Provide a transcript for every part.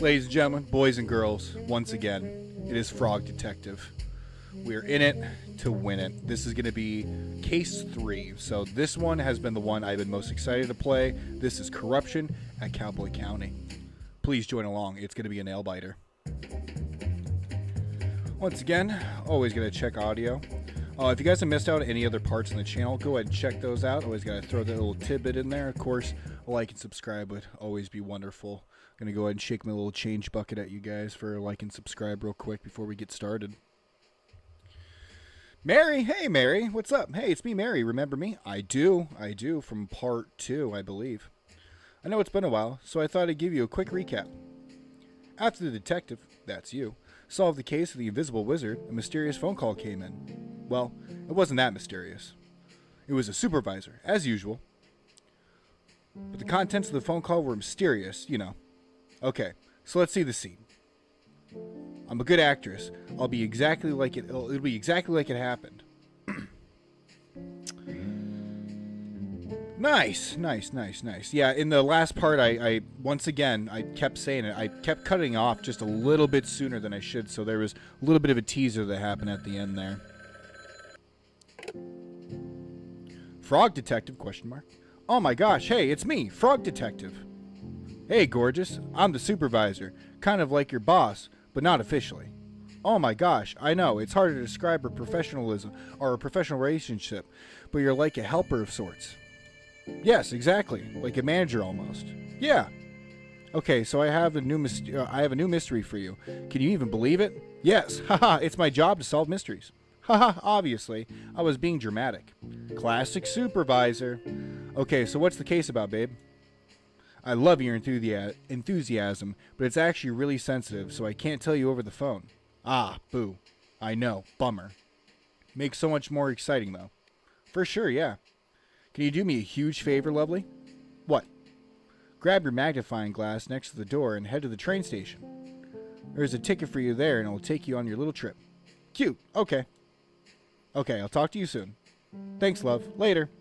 Ladies and gentlemen, boys and girls, once again, it is Frog Detective. We're in it to win it. This is going to be case 3. So this one has been the one I've been most excited to play. This is Corruption at Cowboy County. Please join along. It's going to be a nail biter. Once again, always going to check audio. If you guys have missed out on any other parts on the channel, go ahead and check those out. Always got to throw that little tidbit in there. Of course, a like and subscribe would always be wonderful. Going to go ahead and shake my little change bucket at you guys for a like and subscribe real quick before we get started. Mary, hey Mary, what's up? Hey, it's me, Mary. Remember me? I do, from part 2, I believe. I know it's been a while, so I thought I'd give you a quick recap. After the detective, that's you, solved the case of the invisible wizard, a mysterious phone call came in. Well, it wasn't that mysterious. It was a supervisor, as usual. But the contents of the phone call were mysterious, you know. Okay, so let's see the scene. I'm a good actress. I'll be exactly like it. It'll be exactly like it happened. Nice. Yeah, in the last part, I once again, I kept saying it. I kept cutting off just a little bit sooner than I should, so there was a little bit of a teaser that happened at the end there. Frog Detective, question mark. Oh my gosh, hey, it's me, Frog Detective. Hey, gorgeous, I'm the supervisor, kind of like your boss, but not officially. Oh my gosh, I know, it's hard to describe our professionalism or a professional relationship, but you're like a helper of sorts. Yes, exactly, like a manager almost. Yeah. Okay, so I have a new mystery for you. Can you even believe it? Yes, haha, it's my job to solve mysteries. Haha, obviously, I was being dramatic. Classic supervisor. Okay, so what's the case about, babe? I love your enthusiasm, but it's actually really sensitive, so I can't tell you over the phone. Ah, boo. I know, bummer. Makes so much more exciting, though. For sure, yeah. Can you do me a huge favor, lovely? What? Grab your magnifying glass next to the door and head to the train station. There's a ticket for you there, and it'll take you on your little trip. Cute. Okay. Okay, I'll talk to you soon. Thanks, love. Later.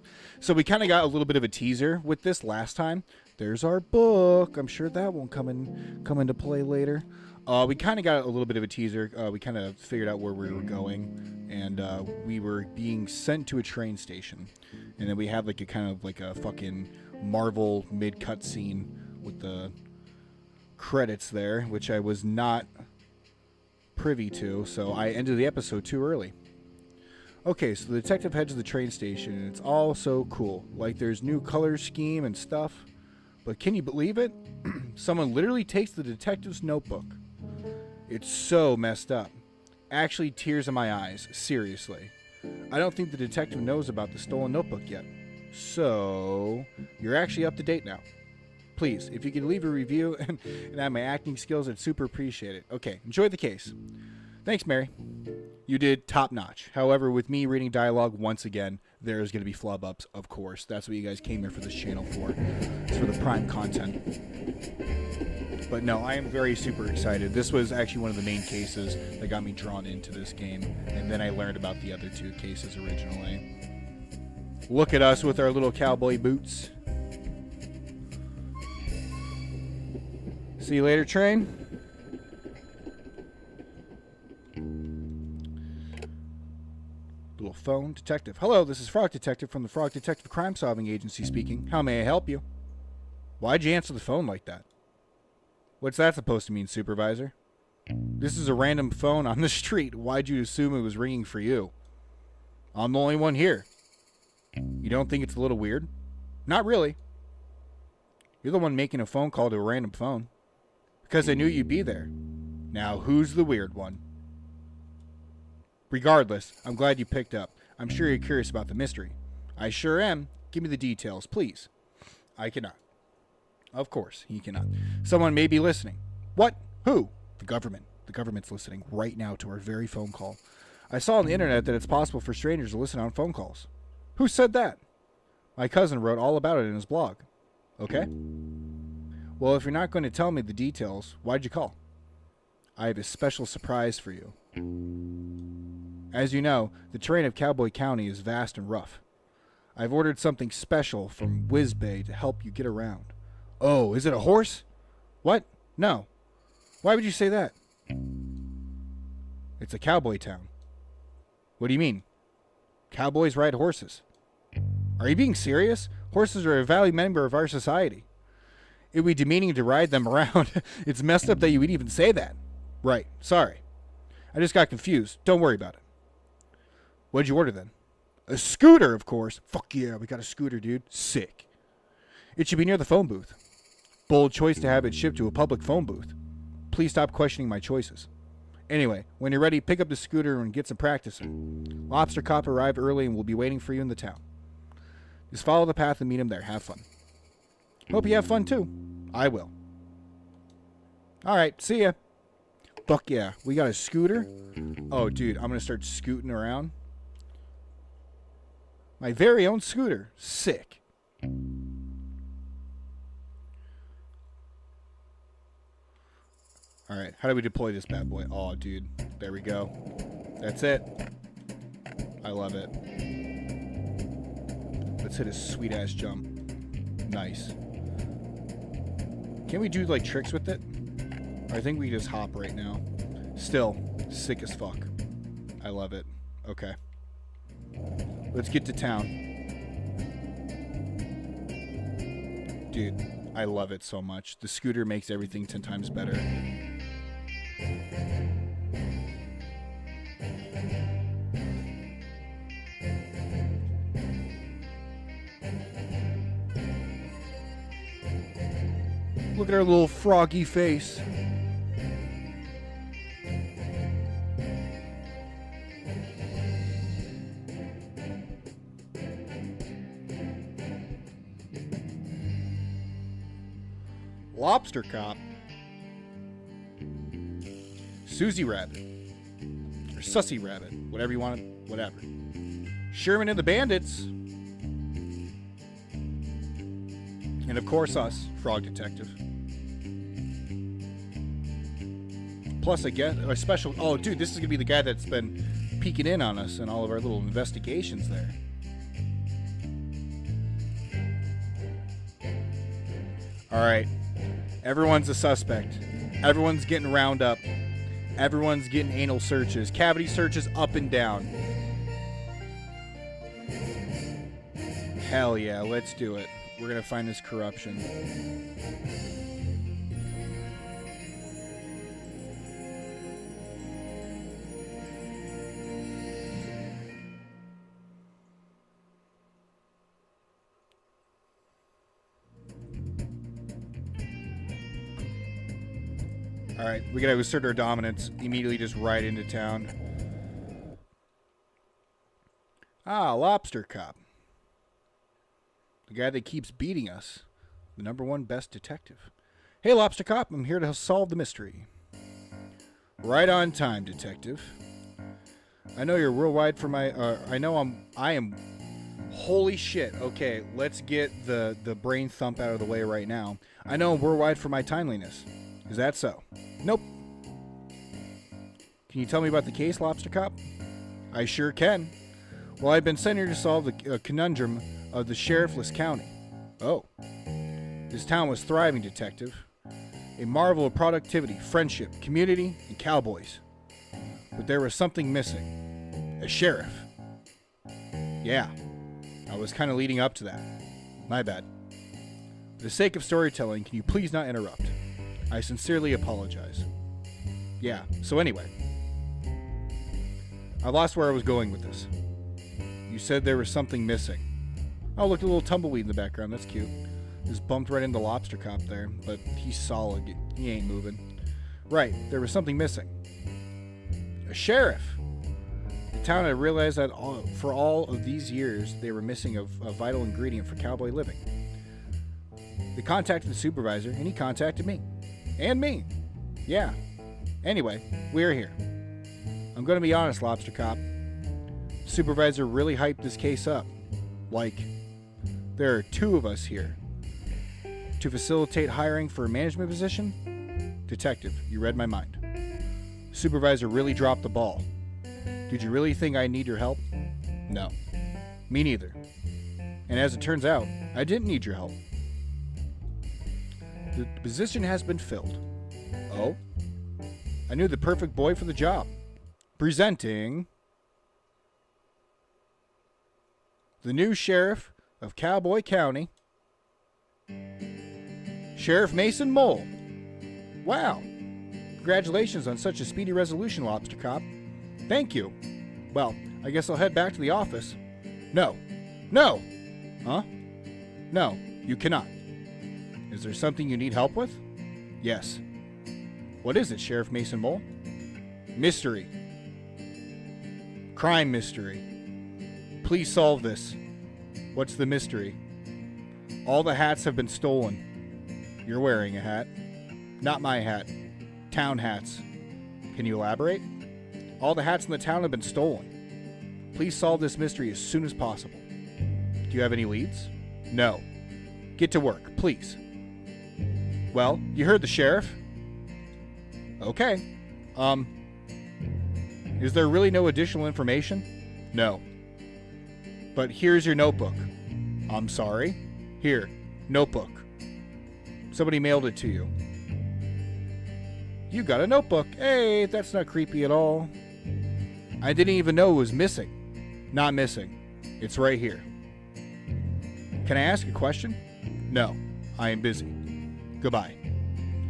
So we kind of got a little bit of a teaser with this last time. There's our book. I'm sure that won't come into play later. We kind of got a little bit of a teaser. We kind of figured out where we were going, and we were being sent to a train station. And then we had like a kind of like a fucking Marvel mid-cut scene with the credits there, which I was not privy to, so I ended the episode too early. Okay, so the detective heads to the train station, and it's all so cool. Like, there's new color scheme and stuff. But can you believe it? Someone literally takes the detective's notebook. It's so messed up. Actually, tears in my eyes. Seriously. I don't think the detective knows about the stolen notebook yet. So, you're actually up to date now. Please, if you could leave a review and add my acting skills, I'd super appreciate it. Okay, enjoy the case. Thanks, Mary. You did top-notch. However, with me reading dialogue once again, there's going to be flub-ups, of course. That's what you guys came here for this channel for. It's for the prime content. But no, I am very super excited. This was actually one of the main cases that got me drawn into this game. And then I learned about the other 2 cases originally. Look at us with our little cowboy boots. See you later, train. Little phone detective. Hello, this is Frog Detective from the Frog Detective Crime Solving Agency speaking. How may I help you? Why'd you answer the phone like that? What's that supposed to mean, supervisor? This is a random phone on the street. Why'd you assume it was ringing for you? I'm the only one here. You don't think it's a little weird? Not really. You're the one making a phone call to a random phone. Because I knew you'd be there. Now, who's the weird one? Regardless, I'm glad you picked up. I'm sure you're curious about the mystery. I sure am. Give me the details, please. I cannot. Of course, he cannot. Someone may be listening. What? Who? The government. The government's listening right now to our very phone call. I saw on the internet that it's possible for strangers to listen on phone calls. Who said that? My cousin wrote all about it in his blog. Okay. Well, if you're not going to tell me the details, why'd you call? I have a special surprise for you. As you know, the terrain of Cowboy County is vast and rough. I've ordered something special from Whiz Bay to help you get around. Oh, is it a horse? What? No. Why would you say that? It's a cowboy town. What do you mean? Cowboys ride horses. Are you being serious? Horses are a valued member of our society. It would be demeaning to ride them around. It's messed up that you would even say that. Right. Sorry. I just got confused. Don't worry about it. What'd you order then? A scooter, of course. Fuck yeah, we got a scooter, dude. Sick. It should be near the phone booth. Bold choice to have it shipped to a public phone booth. Please stop questioning my choices. Anyway, when you're ready, pick up the scooter and get some practice in. Lobster Cop arrived early and will be waiting for you in the town. Just follow the path and meet him there. Have fun. Hope you have fun too. I will. Alright, see ya. Fuck yeah. We got a scooter. Oh, dude, I'm going to start scooting around. My very own scooter. Sick. Alright, how do we deploy this bad boy? Oh, dude. There we go. That's it. I love it. Let's hit a sweet-ass jump. Nice. Can we do, like, tricks with it? I think we just hop right now. Still, sick as fuck. I love it. Okay. Let's get to town. Dude, I love it so much. The scooter makes everything 10 times better. Look at our little froggy face. Lobster Cop. Susie Rabbit. Or Sussy Rabbit. Whatever you want. Whatever. Sherman and the Bandits. And of course us, Frog Detective. Plus a special... Oh, dude, this is going to be the guy that's been peeking in on us in all of our little investigations there. Alright. Everyone's a suspect. Everyone's getting round up. Everyone's getting anal searches. Cavity searches up and down. Hell yeah, let's do it. We're going to find this corruption. Alright, we gotta assert our dominance. Immediately just right into town. Ah, Lobster Cop. The guy that keeps beating us. The #1 best detective. Hey, Lobster Cop, I'm here to solve the mystery. Right on time, detective. I know you're worldwide for my... I am... Holy shit. Okay, let's get the brain thump out of the way right now. I know I'm worldwide for my timeliness. Is that so? Nope. Can you tell me about the case, Lobster Cop? I sure can. Well, I've been sent here to solve the conundrum of the sheriffless county. Oh. This town was thriving, detective. A marvel of productivity, friendship, community, and cowboys. But there was something missing. A sheriff. Yeah. I was kind of leading up to that. My bad. For the sake of storytelling, can you please not interrupt? I sincerely apologize. Yeah, so anyway. I lost where I was going with this. You said there was something missing. Oh, look, a little tumbleweed in the background. That's cute. Just bumped right into Lobster Cop there, but he's solid. He ain't moving. Right, there was something missing. A sheriff. The town had realized that for all of these years, they were missing a vital ingredient for cowboy living. They contacted the supervisor, and he contacted me. And me. Yeah. Anyway, we're here. I'm going to be honest, Lobster Cop. Supervisor really hyped this case up. Like, there are 2 of us here. To facilitate hiring for a management position? Detective, you read my mind. Supervisor really dropped the ball. Did you really think I need your help? No. Me neither. And as it turns out, I didn't need your help. The position has been filled. Oh? I knew the perfect boy for the job. Presenting the new sheriff of Cowboy County, Sheriff Mason Mole. Wow. Congratulations on such a speedy resolution, Lobster Cop. Thank you. Well, I guess I'll head back to the office. No. No! Huh? No, you cannot. Is there something you need help with? Yes. What is it, Sheriff Mason Mole? Mystery. Crime mystery. Please solve this. What's the mystery? All the hats have been stolen. You're wearing a hat. Not my hat. Town hats. Can you elaborate? All the hats in the town have been stolen. Please solve this mystery as soon as possible. Do you have any leads? No. Get to work, please. Well, you heard the sheriff. Okay. Is there really no additional information? No. But here's your notebook. I'm sorry. Here, notebook. Somebody mailed it to you. You got a notebook. Hey, that's not creepy at all. I didn't even know it was missing. Not missing. It's right here. Can I ask a question? No, I am busy. Goodbye.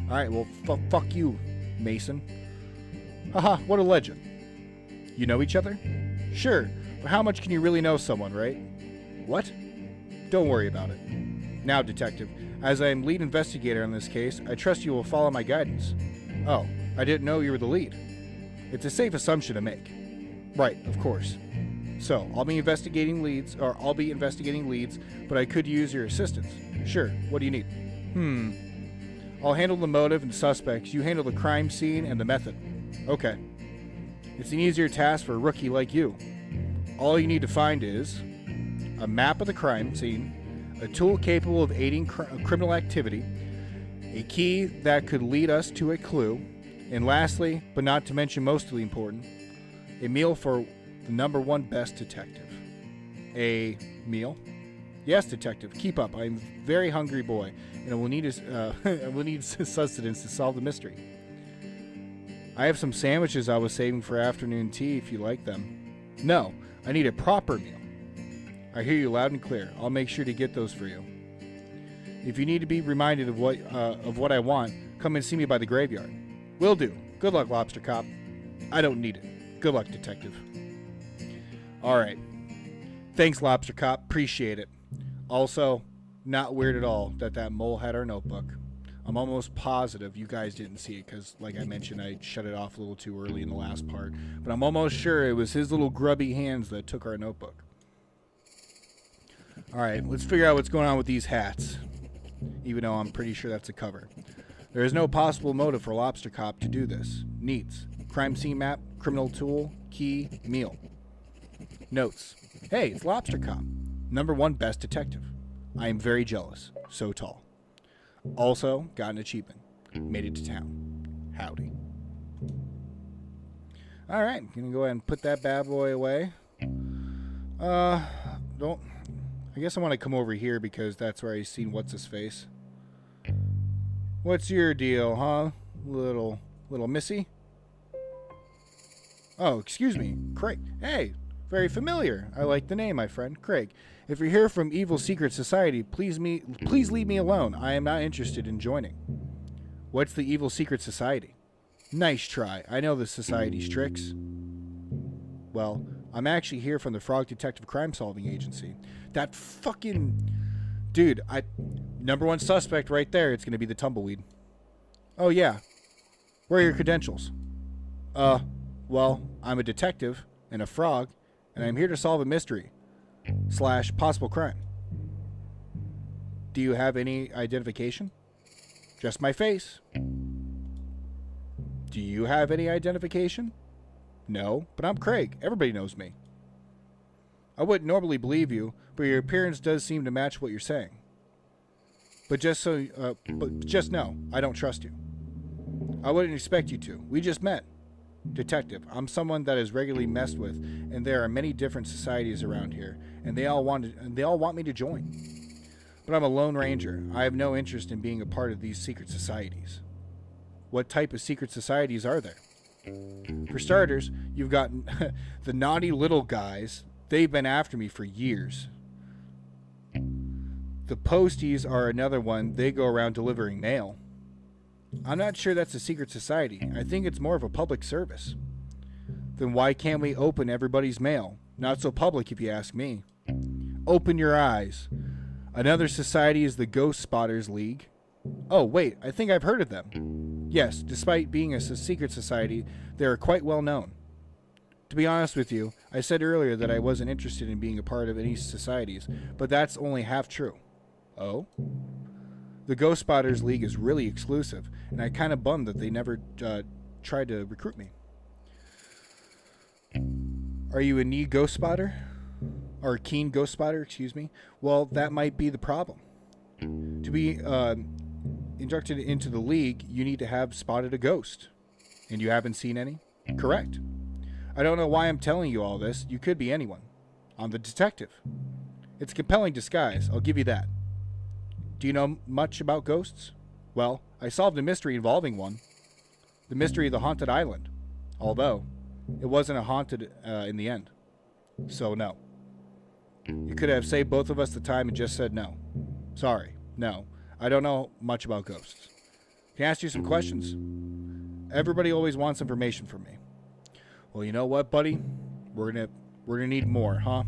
Alright, well, fuck you, Mason. Haha, what a legend. You know each other? Sure, but how much can you really know someone, right? What? Don't worry about it. Now, Detective, as I am lead investigator on this case, I trust you will follow my guidance. Oh, I didn't know you were the lead. It's a safe assumption to make. Right, of course. So, I'll be investigating leads, but I could use your assistance. Sure, what do you need? I'll handle the motive and suspects. You handle the crime scene and the method. Okay. It's an easier task for a rookie like you. All you need to find is a map of the crime scene, a tool capable of aiding criminal activity, a key that could lead us to a clue, and lastly, but not to mention mostly important, a meal for the #1 best detective. A meal? Yes, Detective. Keep up. I'm a very hungry boy, and I will need sustenance to solve the mystery. I have some sandwiches I was saving for afternoon tea if you like them. No, I need a proper meal. I hear you loud and clear. I'll make sure to get those for you. If you need to be reminded of what I want, come and see me by the graveyard. Will do. Good luck, Lobster Cop. I don't need it. Good luck, Detective. All right. Thanks, Lobster Cop. Appreciate it. Also, not weird at all that mole had our notebook. I'm almost positive you guys didn't see it because, like I mentioned, I shut it off a little too early in the last part. But I'm almost sure it was his little grubby hands that took our notebook. All right, let's figure out what's going on with these hats. Even though I'm pretty sure that's a cover. There is no possible motive for Lobster Cop to do this. Needs: crime scene map, criminal tool, key, meal. Notes: hey, it's Lobster Cop, #1 best detective. I am very jealous. So tall. Also, got an achievement. Made it to town. Howdy. Alright, gonna go ahead and put that bad boy away. I guess I want to come over here because that's where I seen what's-his-face. What's your deal, huh? Little missy? Oh, excuse me. Craig. Hey, very familiar. I like the name, my friend. Craig. If you're here from Evil Secret Society, please leave me alone. I am not interested in joining. What's the Evil Secret Society? Nice try. I know the society's tricks. Well, I'm actually here from the Frog Detective Crime Solving Agency. That fucking... Dude, #1 suspect right there. It's going to be the tumbleweed. Oh, yeah. Where are your credentials? Well, I'm a detective and a frog, and I'm here to solve a mystery / possible crime. Do you have any identification? Just my face. Do you have any identification? No, but I'm Craig. Everybody knows me. I wouldn't normally believe you, but your appearance does seem to match what you're saying. But just know, I don't trust you. I wouldn't expect you to. We just met. Detective, I'm someone that is regularly messed with, and there are many different societies around here, and they all want me to join. But I'm a lone ranger. I have no interest in being a part of these secret societies. What type of secret societies are there? For starters, you've got the naughty little guys. They've been after me for years. The posties are another one. They go around delivering mail. I'm not sure that's a secret society. I think it's more of a public service. Then why can't we open everybody's mail? Not so public if you ask me. Open your eyes. Another society is the Ghost Spotters League. Oh, wait, I think I've heard of them. Yes, despite being a secret society, they are quite well known. To be honest with you, I said earlier that I wasn't interested in being a part of any societies, but that's only half true. Oh? The Ghost Spotters League is really exclusive, and I'm kind of bummed that they never tried to recruit me. Are you a knee ghost spotter? Or a keen ghost spotter, excuse me? Well, that might be the problem. To be inducted into the league, you need to have spotted a ghost. And you haven't seen any? Correct. I don't know why I'm telling you all this. You could be anyone. I'm the detective. It's a compelling disguise, I'll give you that. Do you know much about ghosts? Well, I solved a mystery involving one. The mystery of the haunted island. Although, it wasn't a haunted in the end. So, no. You could have saved both of us the time and just said no. Sorry, no. I don't know much about ghosts. Can I ask you some questions? Everybody always wants information from me. Well, you know what, buddy? We're gonna need more, huh?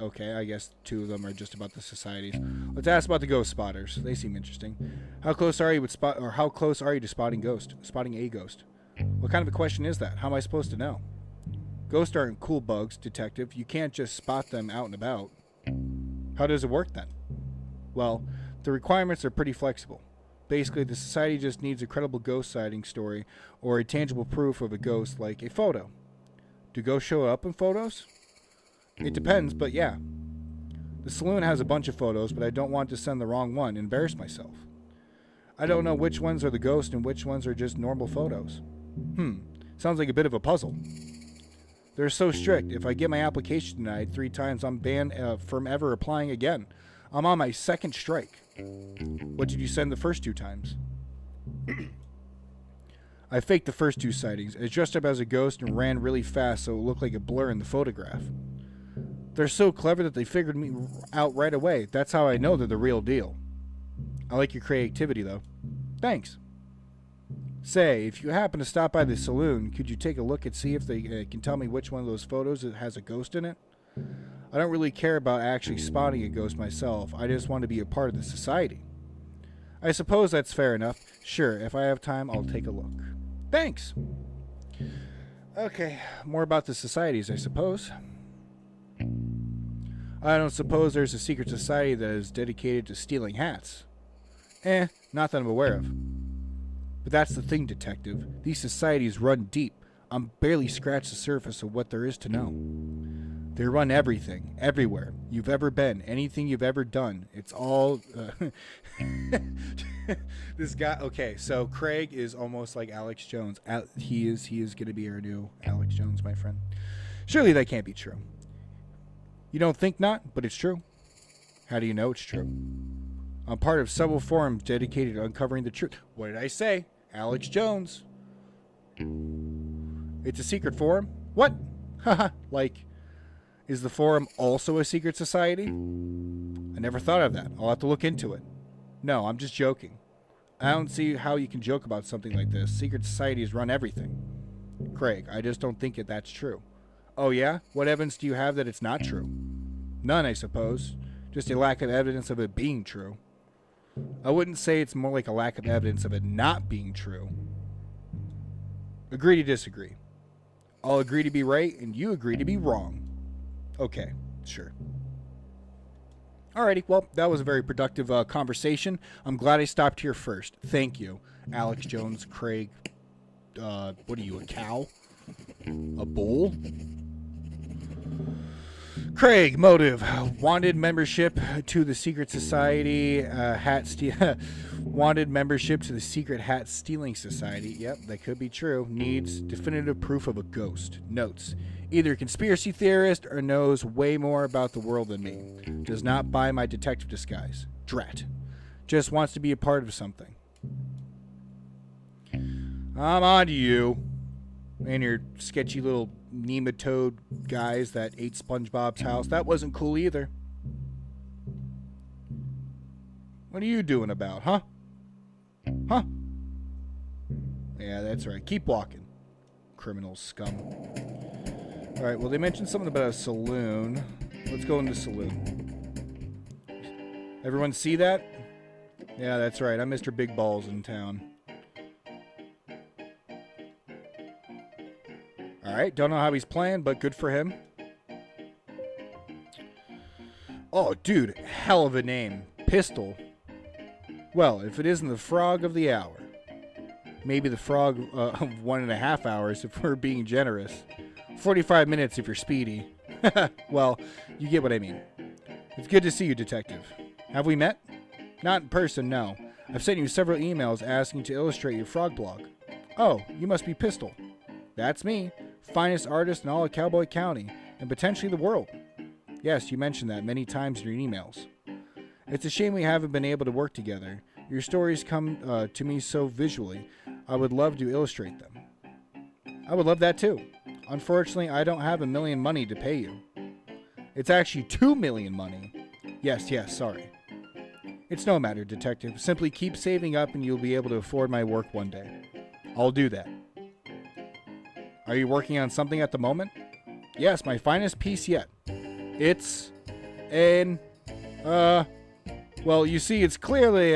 Okay, I guess two of them are just about the societies. Let's ask about the ghost spotters. They seem interesting. How close are you to spotting a ghost? What kind of a question is that? How am I supposed to know? Ghosts aren't cool bugs, detective. You can't just spot them out and about. How does it work then? Well, the requirements are pretty flexible. Basically, the society just needs a credible ghost sighting story or a tangible proof of a ghost, like a photo. Do ghosts show up in photos? It depends, but yeah. The saloon has a bunch of photos, but I don't want to send the wrong one and embarrass myself. I don't know which ones are the ghost and which ones are just normal photos. Sounds like a bit of a puzzle. They're so strict. If I get my application denied 3 times, I'm banned from ever applying again. I'm on my 2nd strike. What did you send the first 2 times? I faked the first 2 sightings. I dressed up as a ghost and ran really fast so it looked like a blur in the photograph. They're so clever that they figured me out right away. That's how I know they're the real deal. I like your creativity, though. Thanks. Say, if you happen to stop by the saloon, could you take a look and see if they can tell me which one of those photos has a ghost in it? I don't really care about actually spotting a ghost myself. I just want to be a part of the society. I suppose that's fair enough. Sure, if I have time, I'll take a look. Thanks. Okay, more about the societies, I suppose. I don't suppose there's a secret society that is dedicated to stealing hats. Not that I'm aware of. But that's the thing, detective. These societies run deep. I'm barely scratched the surface of what there is to know. They run everything, everywhere you've ever been, anything you've ever done. It's all... This guy... Okay, so Craig is almost like Alex Jones. He is going to be our new Alex Jones, my friend. Surely that can't be true. You don't think not, but it's true. How do you know it's true? I'm part of several forums dedicated to uncovering the truth. What did I say? Alex Jones. It's a secret forum? What? Haha, like... Is the forum also a secret society? I never thought of that. I'll have to look into it. No, I'm just joking. I don't see how you can joke about something like this. Secret societies run everything. Craig, I just don't think that's true. Oh yeah? What evidence do you have that it's not true? None, I suppose. Just a lack of evidence of it being true. I wouldn't say it's more like a lack of evidence of it not being true. Agree to disagree. I'll agree to be right, and you agree to be wrong. Okay, sure. Alrighty, well, that was a very productive conversation. I'm glad I stopped here first. Thank you, Alex Jones, Craig. What are you, a cow? A bull? Craig, motive. Wanted membership to the secret society, wanted membership to the secret hat stealing society. Yep, that could be true. Needs definitive proof of a ghost. Notes. Either a conspiracy theorist or knows way more about the world than me. Does not buy my detective disguise. Drat. just wants to be a part of something. I'm on to you and your sketchy little nematode guys that ate SpongeBob's house. That wasn't cool either. What are you doing about, huh? Huh? Yeah, that's right. Keep walking, criminal scum. Alright, well, they mentioned something about a saloon. Let's go in the saloon. Everyone see that? Yeah, that's right. I'm Mr. Big Balls in town. Alright, don't know how he's playing, but good for him. Oh, dude, hell of a name. Pistol. Well, if it isn't the frog of the hour. Maybe the frog of 1.5 hours if we're being generous. 45 minutes if you're speedy. Well, you get what I mean. It's good to see you, Detective. Have we met? Not in person, no. I've sent you several emails asking to illustrate your frog blog. Oh, you must be Pistol. That's me. Finest artist in all of Cowboy County, and potentially the world. Yes, you mentioned that many times in your emails. It's a shame we haven't been able to work together. Your stories come to me so visually. I would love to illustrate them. I would love that too. Unfortunately, I don't have $1 million money to pay you. It's actually $2 million money. Yes, sorry. It's no matter, Detective. Simply keep saving up and you'll be able to afford my work one day. I'll do that. Are you working on something at the moment? Yes, my finest piece yet. It's an, well, you see, it's clearly,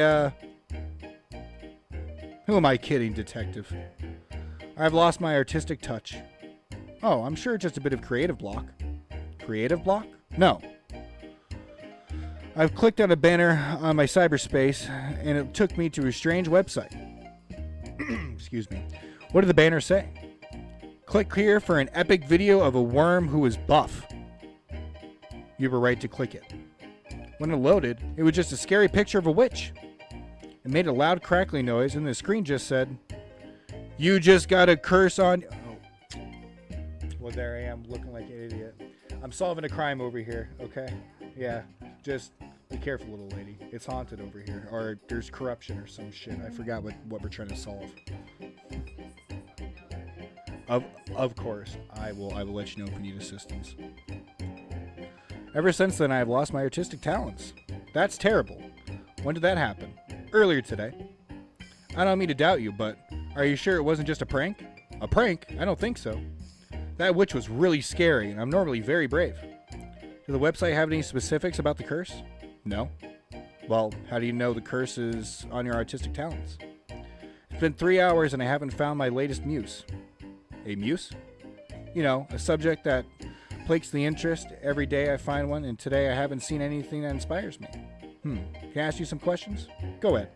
who am I kidding, Detective? I've lost my artistic touch. Oh, I'm sure just a bit of creative block. Creative block? No. I've clicked on a banner on my cyberspace, and it took me to a strange website. Excuse me. What did the banner say? Click here for an epic video of a worm who is buff. You were right to click it. When it loaded, it was just a scary picture of a witch. It made a loud crackling noise, and the screen just said, "You just got a curse on..." Oh. Well, there I am, looking like an idiot. I'm solving a crime over here, okay? Yeah, just be careful, little lady. It's haunted over here. Or there's corruption or some shit. I forgot what we're trying to solve. Of course, I will let you know if we need assistance. Ever since then, I have lost my artistic talents. That's terrible. When did that happen? Earlier today. I don't mean to doubt you, but are you sure it wasn't just a prank? A prank? I don't think so. That witch was really scary, and I'm normally very brave. Does the website have any specifics about the curse? No. Well, how do you know the curse is on your artistic talents? It's been 3 hours and I haven't found my latest muse. A muse? You know, a subject that plagues the interest. Every day I find one, and today I haven't seen anything that inspires me. Can I ask you some questions? Go ahead.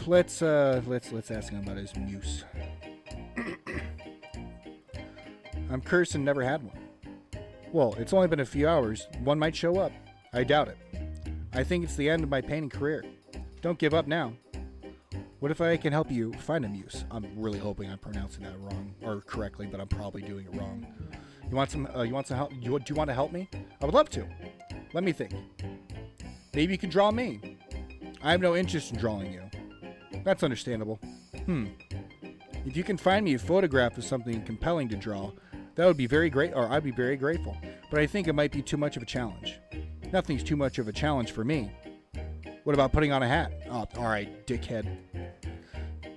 Let's ask him about his muse. I'm cursed and never had one. Well, it's only been a few hours. One might show up. I doubt it. I think it's the end of my painting career. Don't give up now. What if I can help you find a muse? I'm really hoping I'm pronouncing that wrong or correctly, but I'm probably doing it wrong. You want some help? Do you want to help me? I would love to. Let me think. Maybe you can draw me. I have no interest in drawing you. That's understandable. If you can find me a photograph of something compelling to draw, that would be very great, or I'd be very grateful. But I think it might be too much of a challenge. Nothing's too much of a challenge for me. What about putting on a hat? Oh, all right, dickhead.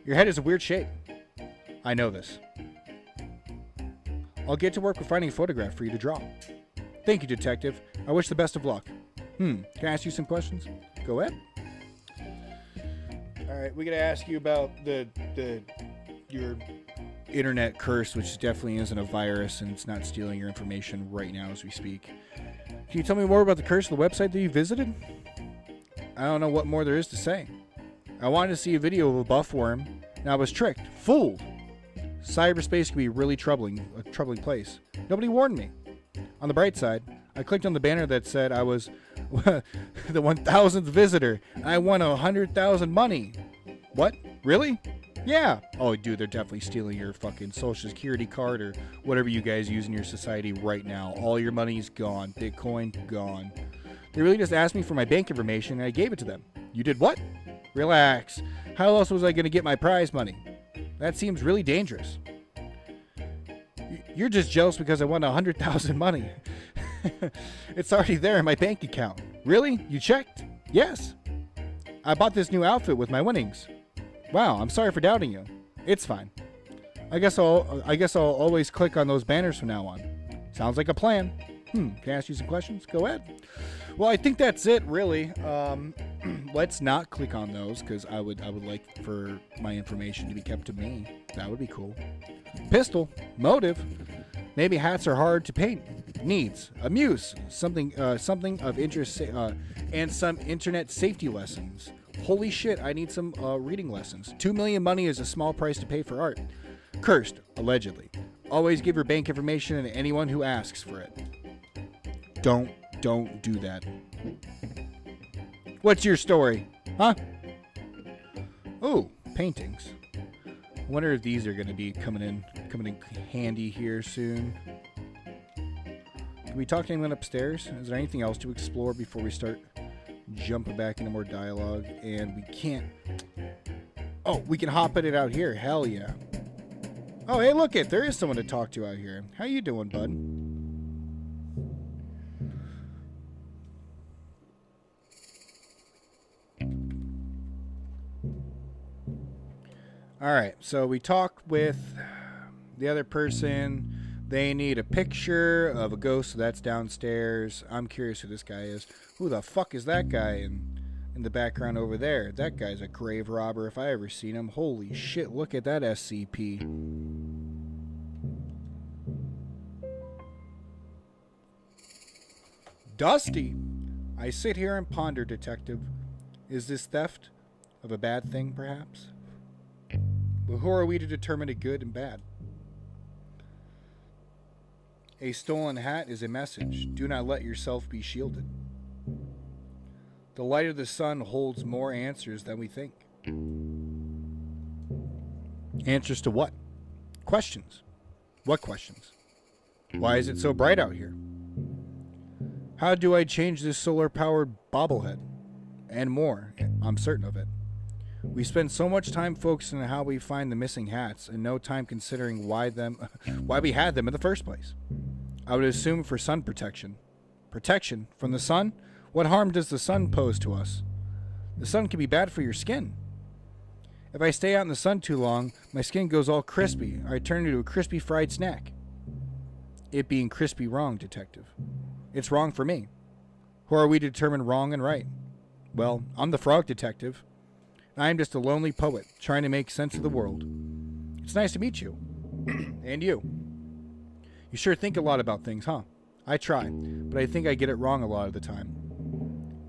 Your head is a weird shape. I know this. I'll get to work with finding a photograph for you to draw. Thank you, Detective. I wish the best of luck. Can I ask you some questions? Go ahead. All right, we got to ask you about your internet curse, which definitely isn't a virus, and it's not stealing your information right now as we speak. Can you tell me more about the curse of the website that you visited? I don't know what more there is to say. I wanted to see a video of a buff worm, and I was tricked, fooled. Cyberspace can be a troubling place. Nobody warned me. On the bright side, I clicked on the banner that said I was the 1,000th visitor, and I won 100,000 money. What? Really? Yeah. Oh, dude, they're definitely stealing your fucking social security card or whatever you guys use in your society right now. All your money's gone. Bitcoin, gone. They really just asked me for my bank information and I gave it to them. You did what? Relax. How else was I going to get my prize money? That seems really dangerous. You're just jealous because I won 100,000 money. It's already there in my bank account. Really? You checked? Yes. I bought this new outfit with my winnings. Wow, I'm sorry for doubting you. It's fine. I guess I'll always click on those banners from now on. Sounds like a plan. Can I ask you some questions? Go ahead. Well, I think that's it, really. Let's not click on those because I would like for my information to be kept to me. That would be cool. Pistol, motive. Maybe hats are hard to paint. Needs, amuse, something of interest, and some internet safety lessons. Holy shit, I need some reading lessons. 2 million money is a small price to pay for art. Cursed, allegedly. Always give your bank information to anyone who asks for it. Don't do that. What's your story? Huh? Oh, paintings. I wonder if these are going to be coming in handy here soon. Can we talk to anyone upstairs? Is there anything else to explore before we start jumping back into more dialogue? And we can't. Oh, we can hop it out here. Hell yeah. Oh, hey, look it. There is someone to talk to out here. How you doing, bud? All right, so we talked with the other person. They need a picture of a ghost, so that's downstairs. I'm curious who this guy is. Who the fuck is that guy in the background over there? That guy's a grave robber if I ever seen him. Holy shit, look at that SCP. Dusty. I sit here and ponder, detective. Is this theft of a bad thing, perhaps? But who are we to determine a good and bad? A stolen hat is a message. Do not let yourself be shielded. The light of the sun holds more answers than we think. Answers to what? Questions. What questions? Why is it so bright out here? How do I change this solar-powered bobblehead? And more. I'm certain of it. We spend so much time focusing on how we find the missing hats and no time considering why we had them in the first place. I would assume for sun protection. Protection? From the sun? What harm does the sun pose to us? The sun can be bad for your skin. If I stay out in the sun too long, my skin goes all crispy, or I turn into a crispy fried snack. It being crispy wrong, detective. It's wrong for me. Who are we to determine wrong and right? Well, I'm the frog detective. I am just a lonely poet trying to make sense of the world. It's nice to meet you. And you. You sure think a lot about things, huh? I try, but I think I get it wrong a lot of the time.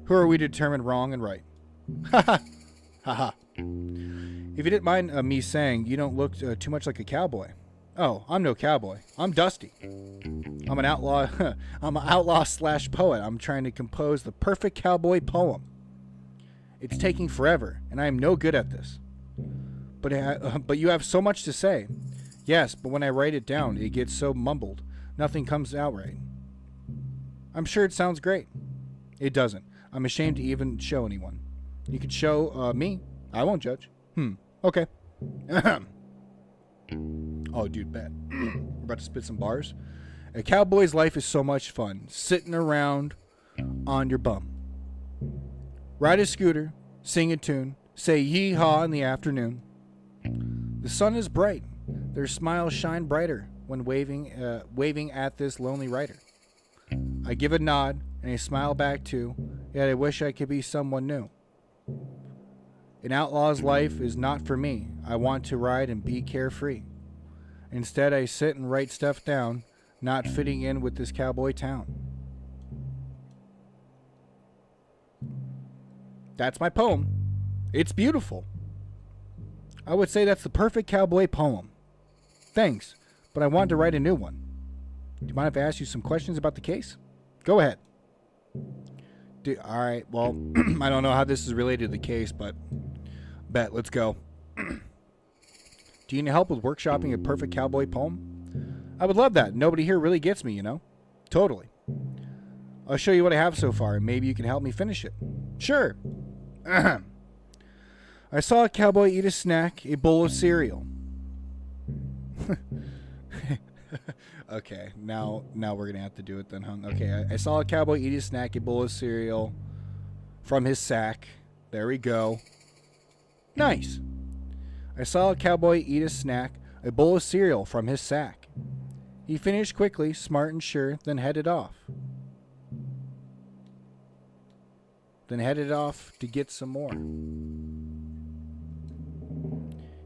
Who are we to determine wrong and right? Ha ha. Ha ha. If you didn't mind me saying, you don't look too much like a cowboy. Oh, I'm no cowboy. I'm Dusty. I'm an outlaw. I'm an outlaw / poet. I'm trying to compose the perfect cowboy poem. It's taking forever, and I am no good at this. But you have so much to say. Yes, but when I write it down, it gets so mumbled. Nothing comes out right. I'm sure it sounds great. It doesn't. I'm ashamed to even show anyone. You could show me. I won't judge. Okay. Oh, dude, bad. We're about to spit some bars. A cowboy's life is so much fun. Sitting around on your bum. Ride a scooter, sing a tune, say yee-haw in the afternoon. The sun is bright. Their smiles shine brighter when waving at this lonely writer. I give a nod and a smile back too, yet I wish I could be someone new. An outlaw's life is not for me. I want to ride and be carefree. Instead, I sit and write stuff down, not fitting in with this cowboy town. That's my poem. It's beautiful. I would say that's the perfect cowboy poem. Thanks, but I want to write a new one. Do you mind if I ask you some questions about the case? Go ahead. All right, well, I don't know how this is related to the case, but bet, let's go. Do you need help with workshopping a perfect cowboy poem? I would love that. Nobody here really gets me, you know? Totally. I'll show you what I have so far, and maybe you can help me finish it. Sure. I saw a cowboy eat a snack, a bowl of cereal. Okay, now we're going to have to do it then, huh? Okay, I saw a cowboy eat a snack, a bowl of cereal from his sack. There we go. Nice. I saw a cowboy eat a snack, a bowl of cereal from his sack. He finished quickly, smart and sure, then headed off. To get some more.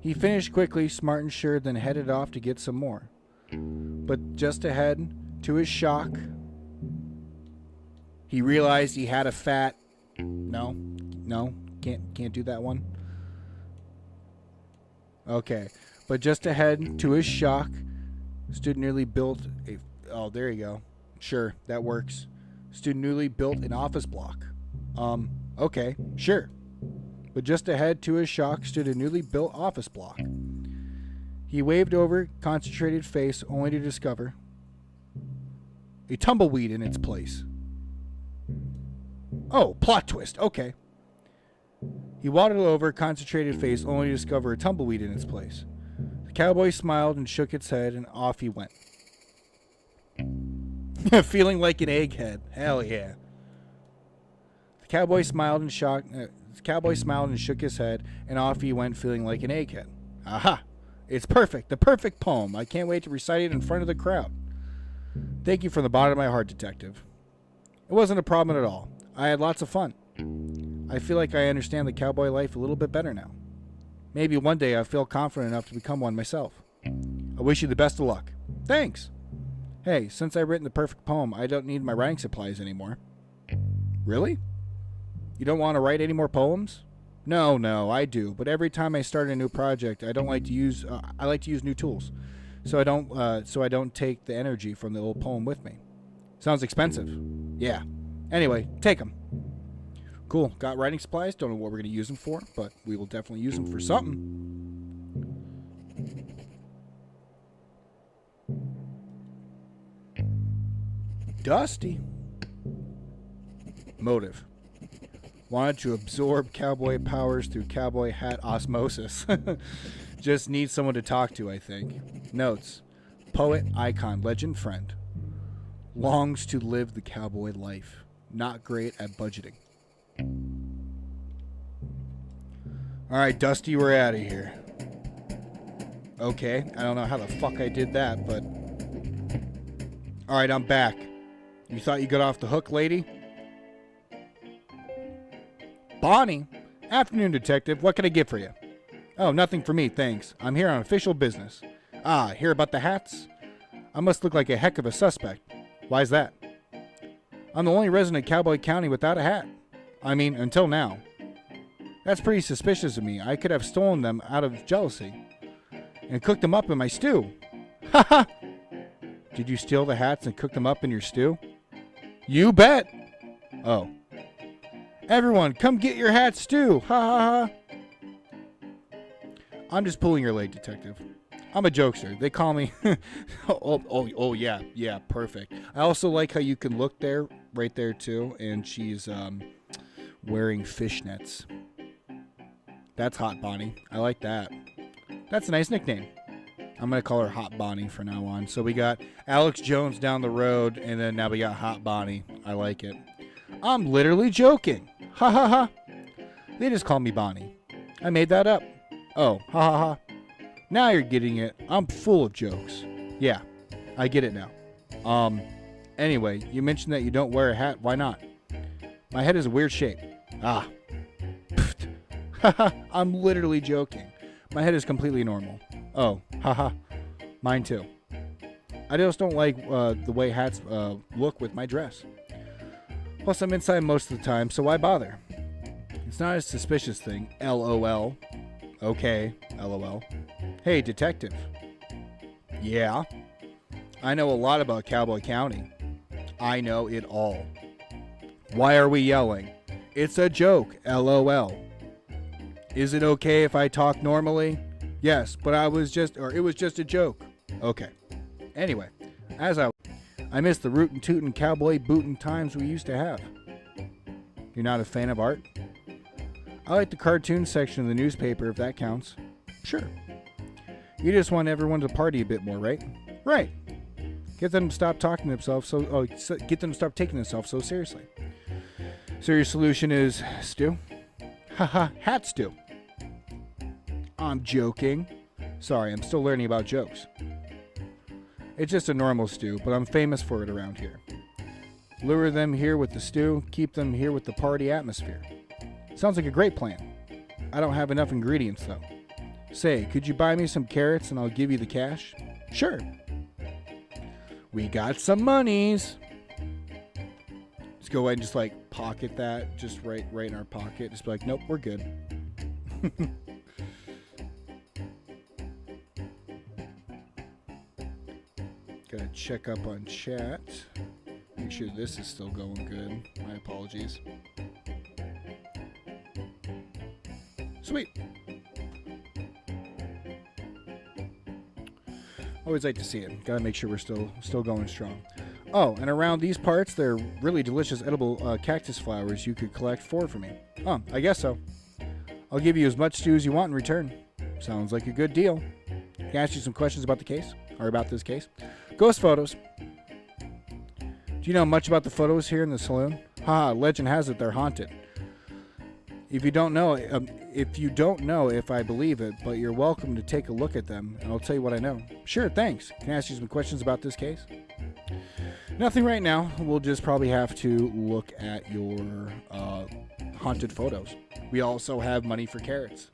He finished quickly, smart and sure, then headed off to get some more. But just ahead, to his shock, he realized he had a fat... No, can't do that one. Okay, but just ahead, to his shock, stood newly built a... Oh, there you go. Sure, that works. Stood newly built an office block. Okay, sure. But just ahead, to his shock, stood a newly built office block. He waved over, concentrated face, only to discover a tumbleweed in its place. Oh, plot twist. Okay. He waddled over, concentrated face, only to discover a tumbleweed in its place. The cowboy smiled and shook its head, and off he went. Feeling like an egghead. Hell yeah. The cowboy smiled and shook his head, and off he went, feeling like an egghead. Aha! It's perfect. The perfect poem. I can't wait to recite it in front of the crowd. Thank you from the bottom of my heart, Detective. It wasn't a problem at all. I had lots of fun. I feel like I understand the cowboy life a little bit better now. Maybe one day I'll feel confident enough to become one myself. I wish you the best of luck. Thanks. Hey, since I've written the perfect poem, I don't need my writing supplies anymore. Really? You don't want to write any more poems? No, I do. But every time I start a new project, I like to use new tools, so I don't take the energy from the old poem with me. Sounds expensive. Yeah. Anyway, take them. Cool. Got writing supplies. Don't know what we're going to use them for, but we will definitely use them for something. Dusty. Motive. Wanted to absorb cowboy powers through cowboy hat osmosis. Just need someone to talk to, I think. Notes. Poet, icon, legend, friend. Longs to live the cowboy life. Not great at budgeting. Alright, Dusty, we're out of here. Okay, I don't know how the fuck I did that, but... Alright, I'm back. You thought you got off the hook, lady? Bonnie? Afternoon, Detective. What can I get for you? Oh, nothing for me, thanks. I'm here on official business. Ah, hear about the hats? I must look like a heck of a suspect. Why's that? I'm the only resident of Cowboy County without a hat. I mean, until now. That's pretty suspicious of me. I could have stolen them out of jealousy and cooked them up in my stew. Ha ha! Did you steal the hats and cook them up in your stew? You bet! Oh. Everyone, come get your hat stew! Ha ha ha! I'm just pulling your leg, Detective. I'm a jokester. They call me... oh, yeah, perfect. I also like how you can look there, right there too, and she's wearing fishnets. That's Hot Bonnie. I like that. That's a nice nickname. I'm going to call her Hot Bonnie from now on. So we got Alex Jones down the road, and then now we got Hot Bonnie. I like it. I'm literally joking. Ha ha ha. They just call me Bonnie. I made that up. Oh, ha ha ha. Now you're getting it. I'm full of jokes. Yeah, I get it now. Anyway, you mentioned that you don't wear a hat. Why not? My head is a weird shape. Ah. Haha, I'm literally joking. My head is completely normal. Oh, haha. Mine too. I just don't like the way hats look with my dress. Plus, I'm inside most of the time, so why bother? It's not a suspicious thing. LOL. Okay, LOL. Hey, Detective. Yeah? I know a lot about Cowboy County. I know it all. Why are we yelling? It's a joke, LOL. Is it okay if I talk normally? Yes, but it was just a joke. Okay. Anyway, I miss the rootin' tootin' cowboy bootin' times we used to have. You're not a fan of art? I like the cartoon section of the newspaper, if that counts. Sure. You just want everyone to party a bit more, right? Right. Get them to stop taking themselves so seriously. So your solution is stew? Haha, hat stew. I'm joking. Sorry, I'm still learning about jokes. It's just a normal stew, but I'm famous for it around here. Lure them here with the stew, keep them here with the party atmosphere. Sounds like a great plan. I don't have enough ingredients, though. Say, could you buy me some carrots and I'll give you the cash? Sure. We got some monies. Just go ahead and just like pocket that, just right in our pocket. Just be like, nope, we're good. Gotta check up on chat. Make sure this is still going good. My apologies. Sweet. Always like to see it. Gotta make sure we're still going strong. Oh, and around these parts, there are really delicious edible cactus flowers you could collect for me. Oh, I guess so. I'll give you as much stew as you want in return. Sounds like a good deal. Can I ask you some questions about the case? Or about this case? Ghost photos. Do you know much about the photos here in the saloon? Haha, legend has it they're haunted. If you don't know if I believe it, but you're welcome to take a look at them, and I'll tell you what I know. Sure, thanks. Can I ask you some questions about this case? Nothing right now. We'll just probably have to look at your haunted photos. We also have money for carrots.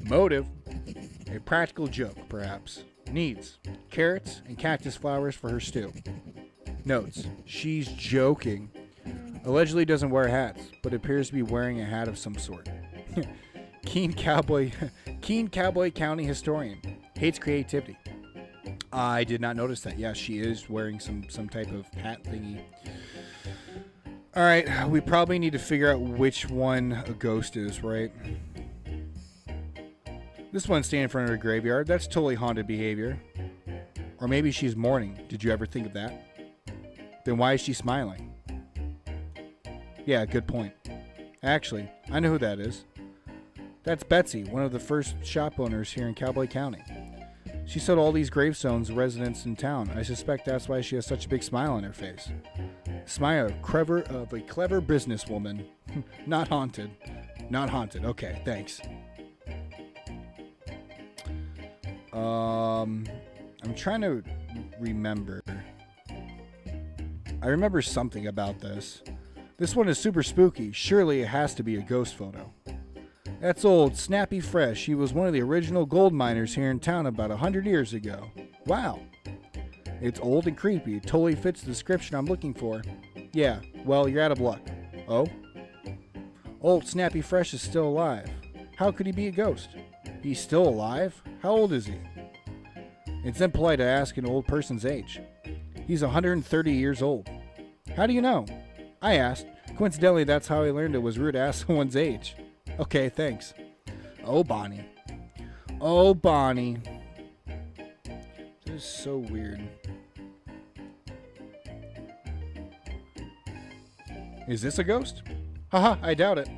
Motive. A practical joke, perhaps. Needs. Carrots and cactus flowers for her stew. Notes. She's joking. Allegedly doesn't wear hats, but appears to be wearing a hat of some sort. Keen Cowboy County historian. Hates creativity. I did not notice that. Yeah, she is wearing some type of hat thingy. Alright, we probably need to figure out which one a ghost is, right? This one's standing in front of a graveyard. That's totally haunted behavior. Or maybe she's mourning. Did you ever think of that? Then why is she smiling? Yeah, good point. Actually, I know who that is. That's Betsy, one of the first shop owners here in Cowboy County. She sold all these gravestones to residents in town. I suspect that's why she has such a big smile on her face. Smile of a clever businesswoman. Not haunted. Not haunted. Okay, thanks. I'm trying to remember. I remember something about this. This one is super spooky. Surely it has to be a ghost photo. That's old Snappy Fresh. He was one of the original gold miners here in town about 100 years ago. Wow. It's old and creepy. It totally fits the description I'm looking for. Yeah, well, you're out of luck. Oh? Old Snappy Fresh is still alive. How could he be a ghost? He's still alive? How old is he? It's impolite to ask an old person's age. He's 130 years old. How do you know? I asked. Coincidentally, that's how I learned it was rude to ask someone's age. Okay, thanks. Oh, Bonnie. Oh, Bonnie. This is so weird. Is this a ghost? Haha, I doubt it.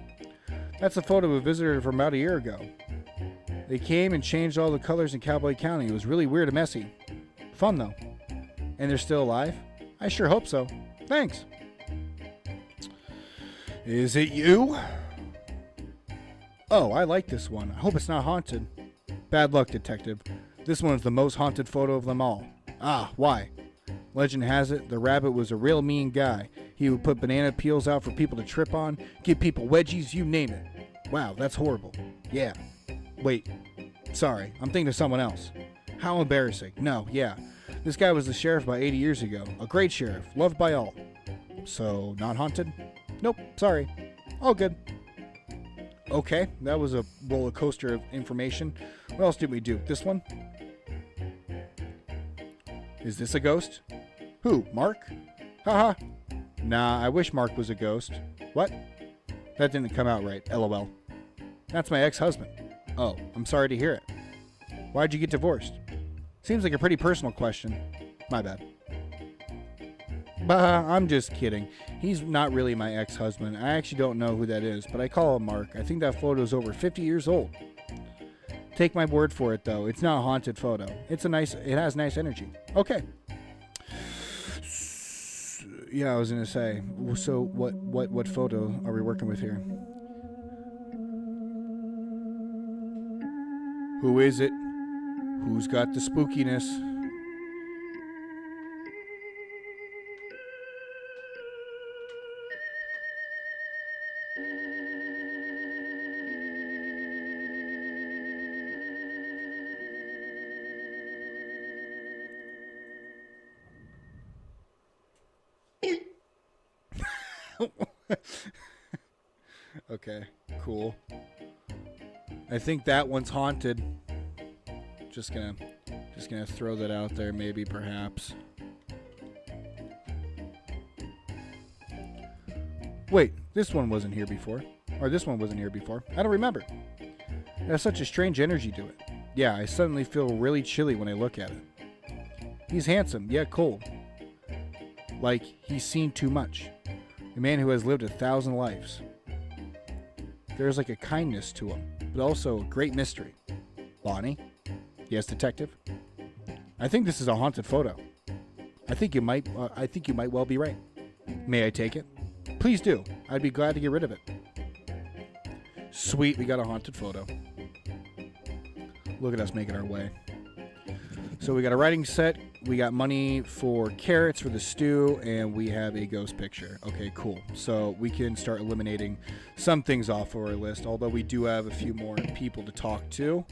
That's a photo of a visitor from about a year ago. They came and changed all the colors in Cowboy County. It was really weird and messy. Fun, though. And they're still alive? I sure hope so. Thanks. Is it you? Oh, I like this one. I hope it's not haunted. Bad luck, detective. This one's the most haunted photo of them all. Ah, why? Legend has it, the rabbit was a real mean guy. He would put banana peels out for people to trip on, give people wedgies, you name it. Wow, that's horrible. Yeah. Wait. Sorry, I'm thinking of someone else. How embarrassing. No, yeah. This guy was the sheriff about 80 years ago. A great sheriff, loved by all. So, not haunted? Nope, sorry. All good. Okay, that was a roller coaster of information. What else did we do? This one? Is this a ghost? Who, Mark? Haha. Nah, I wish Mark was a ghost. What? That didn't come out right, LOL. That's my ex-husband. Oh, I'm sorry to hear it. Why'd you get divorced? Seems like a pretty personal question. My bad. Bah, I'm just kidding. He's not really my ex-husband. I actually don't know who that is, but I call him Mark. I think that photo's over 50 years old. Take my word for it, though. It's not a haunted photo. It has nice energy. Okay. Yeah, I was gonna say. So, what photo are we working with here? Who is it? Who's got the spookiness? Okay, cool. I think that one's haunted. Just gonna throw that out there, maybe, perhaps. Wait, this one wasn't here before. Or this one wasn't here before. I don't remember. It has such a strange energy to it. Yeah, I suddenly feel really chilly when I look at it. He's handsome, yet cold. Like he's seen too much. A man who has lived 1,000 lives. There's like a kindness to him, but also a great mystery. Bonnie? Yes, detective? I think this is a haunted photo. I think you might well be right. May I take it? Please do. I'd be glad to get rid of it. Sweet, we got a haunted photo. Look at us making our way. So we got a writing set, we got money for carrots for the stew, and we have a ghost picture. Okay, cool. So we can start eliminating some things off of our list, although we do have a few more people to talk to,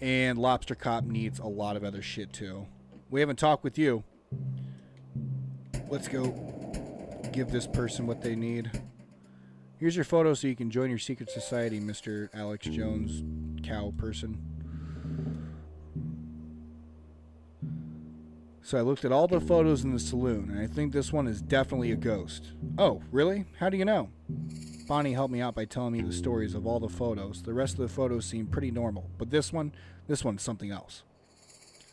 and Lobster Cop needs a lot of other shit too. We haven't talked with you. Let's go give this person what they need. Here's your photo so you can join your secret society, Mr. Alex Jones, cow person. So I looked at all the photos in the saloon, and I think this one is definitely a ghost. Oh, really? How do you know? Bonnie helped me out by telling me the stories of all the photos. The rest of the photos seem pretty normal, but this one's something else.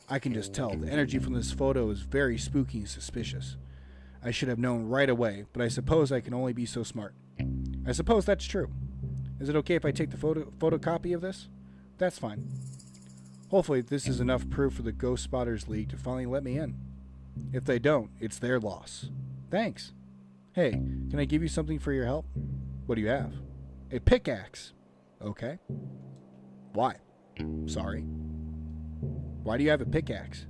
I can just tell. The energy from this photo is very spooky and suspicious. I should have known right away, but I suppose I can only be so smart. I suppose that's true. Is it okay if I take the photocopy of this? That's fine. Hopefully this is enough proof for the Ghost Spotters League to finally let me in. If they don't, it's their loss. Thanks. Hey, can I give you something for your help? What do you have? A pickaxe. Okay. Why? Sorry. Why do you have a pickaxe?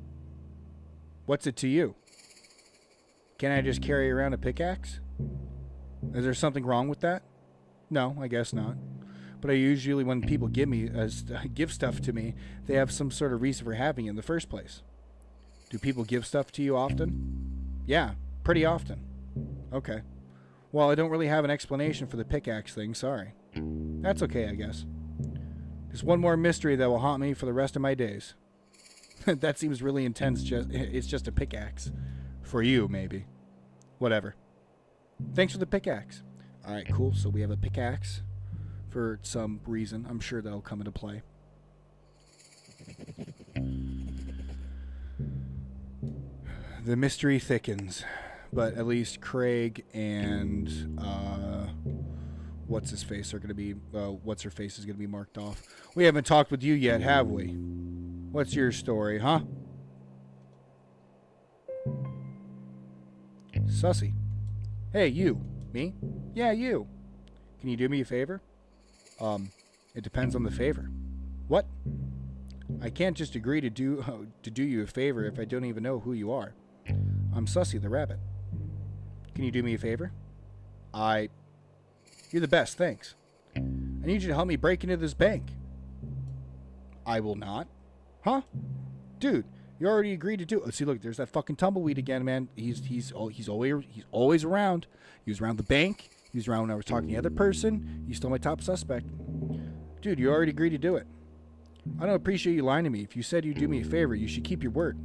What's it to you? Can I just carry around a pickaxe? Is there something wrong with that? No, I guess not. But I usually, when people give stuff to me, they have some sort of reason for having it in the first place. Do people give stuff to you often? Yeah, pretty often. Okay. Well, I don't really have an explanation for the pickaxe thing, sorry. That's okay, I guess. There's one more mystery that will haunt me for the rest of my days. That seems really intense, it's just a pickaxe. For you, maybe. Whatever. Thanks for the pickaxe. Alright, cool, so we have a pickaxe. For some reason. I'm sure that'll come into play. The mystery thickens. But at least Craig and what's her face is going to be marked off. We haven't talked with you yet, have we? What's your story, huh? Sussy. Hey, you. Me? Yeah, you. Can you do me a favor? It depends on the favor. What? I can't just agree to do you a favor if I don't even know who you are. I'm Sussy the rabbit. Can you do me a favor? You're the best, thanks. I need you to help me break into this bank. I will not. Huh? Dude, you already agreed to do it. See, look, there's that fucking tumbleweed again, man. He's always around. He was around the bank. He was around when I was talking to the other person. He's still my top suspect. Dude, you already agreed to do it. I don't appreciate you lying to me. If you said you'd do me a favor, you should keep your word.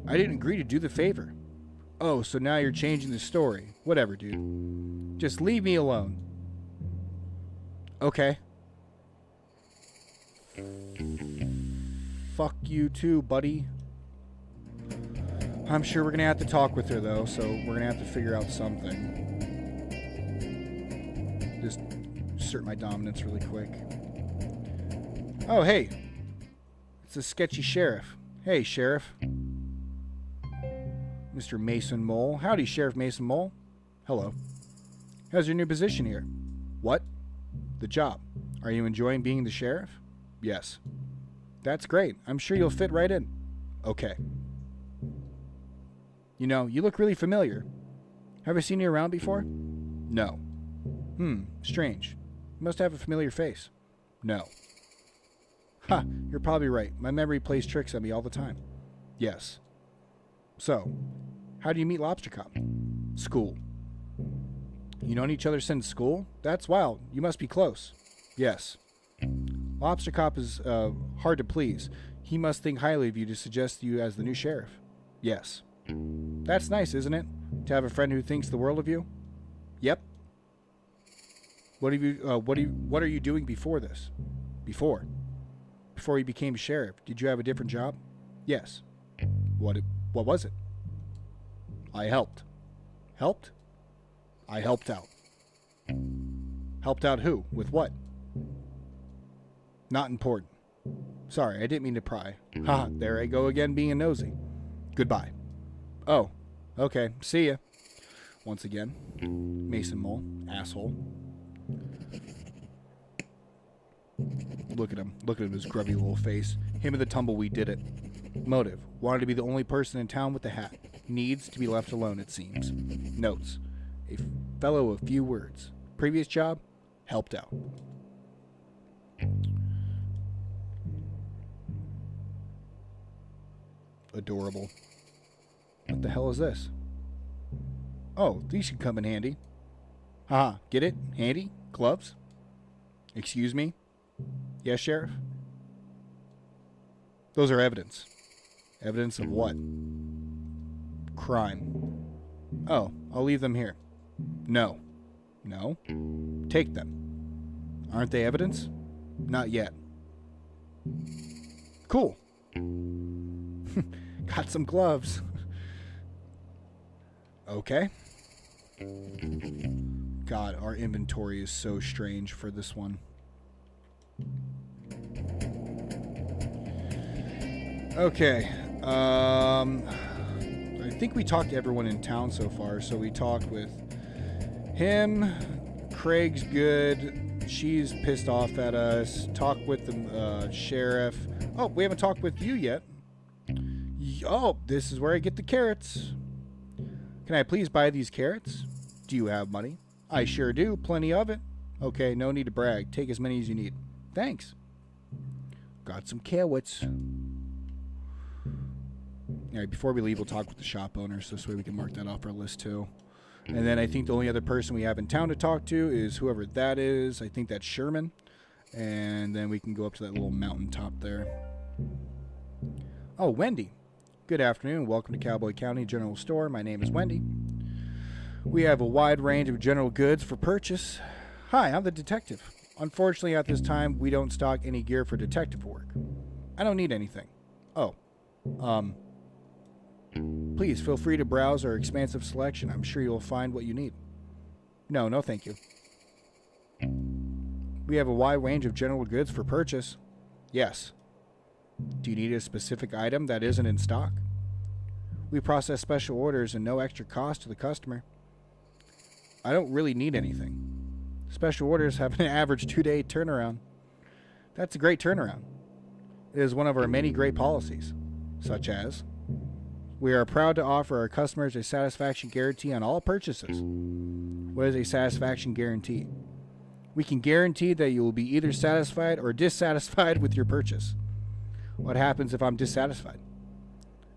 I didn't agree to do the favor. Oh, so now you're changing the story. Whatever, dude. Just leave me alone. Okay. Fuck you too, buddy. I'm sure we're going to have to talk with her, though, so we're going to have to figure out something. Just assert my dominance really quick. Oh, hey. It's a sketchy sheriff. Hey, Sheriff. Mr. Mason Mole. Howdy, Sheriff Mason Mole. Hello. How's your new position here? What? The job. Are you enjoying being the sheriff? Yes. That's great. I'm sure you'll fit right in. Okay. You know, you look really familiar. Have I seen you around before? No. Strange. You must have a familiar face. No. Ha, you're probably right. My memory plays tricks on me all the time. Yes. So, how do you meet Lobster Cop? School. You known each other since school? That's wild. You must be close. Yes. Lobster Cop is hard to please. He must think highly of you to suggest you as the new sheriff. Yes. That's nice, isn't it? To have a friend who thinks the world of you? Yep. What are you doing before this? Before you became sheriff, did you have a different job? Yes. What was it? I helped. Helped? I helped out. Helped out who? With what? Not important. Sorry, I didn't mean to pry. Ha, there I go again being a nosy. Goodbye. Oh, okay, see ya. Once again, Mason Mole, asshole. Look at him, his grubby little face. Him and the tumbleweed did it. Motive, wanted to be the only person in town with the hat. Needs to be left alone, it seems. Notes, a fellow of few words. Previous job, helped out. Adorable. What the hell is this? Oh, these should come in handy. Haha, get it? Handy? Gloves? Excuse me? Yes, Sheriff? Those are evidence. Evidence of what? Crime. Oh, I'll leave them here. No. No? Take them. Aren't they evidence? Not yet. Cool. Got some gloves. Okay. God, our inventory is so strange for this one. Okay. I think we talked to everyone in town so far. So we talked with him. Craig's good. She's pissed off at us. Talked with the sheriff. Oh, we haven't talked with you yet. Oh, this is where I get the carrots. Can I please buy these carrots? Do you have money? I sure do. Plenty of it. Okay, no need to brag. Take as many as you need. Thanks. Got some carrots. Alright, before we leave, we'll talk with the shop owner, so this way we can mark that off our list too. And then I think the only other person we have in town to talk to is whoever that is. I think that's Sherman. And then we can go up to that little mountaintop there. Oh, Wendy. Good afternoon. Welcome to Cowboy County General Store. My name is Wendy. We have a wide range of general goods for purchase. Hi, I'm the detective. Unfortunately, at this time, we don't stock any gear for detective work. I don't need anything. Oh. Please feel free to browse our expansive selection. I'm sure you'll find what you need. No, thank you. We have a wide range of general goods for purchase. Yes. Do you need a specific item that isn't in stock? We process special orders and no extra cost to the customer. I don't really need anything. Special orders have an average 2-day turnaround. That's a great turnaround. It is one of our many great policies, such as we are proud to offer our customers a satisfaction guarantee on all purchases. What is a satisfaction guarantee? We can guarantee that you will be either satisfied or dissatisfied with your purchase. What happens if I'm dissatisfied?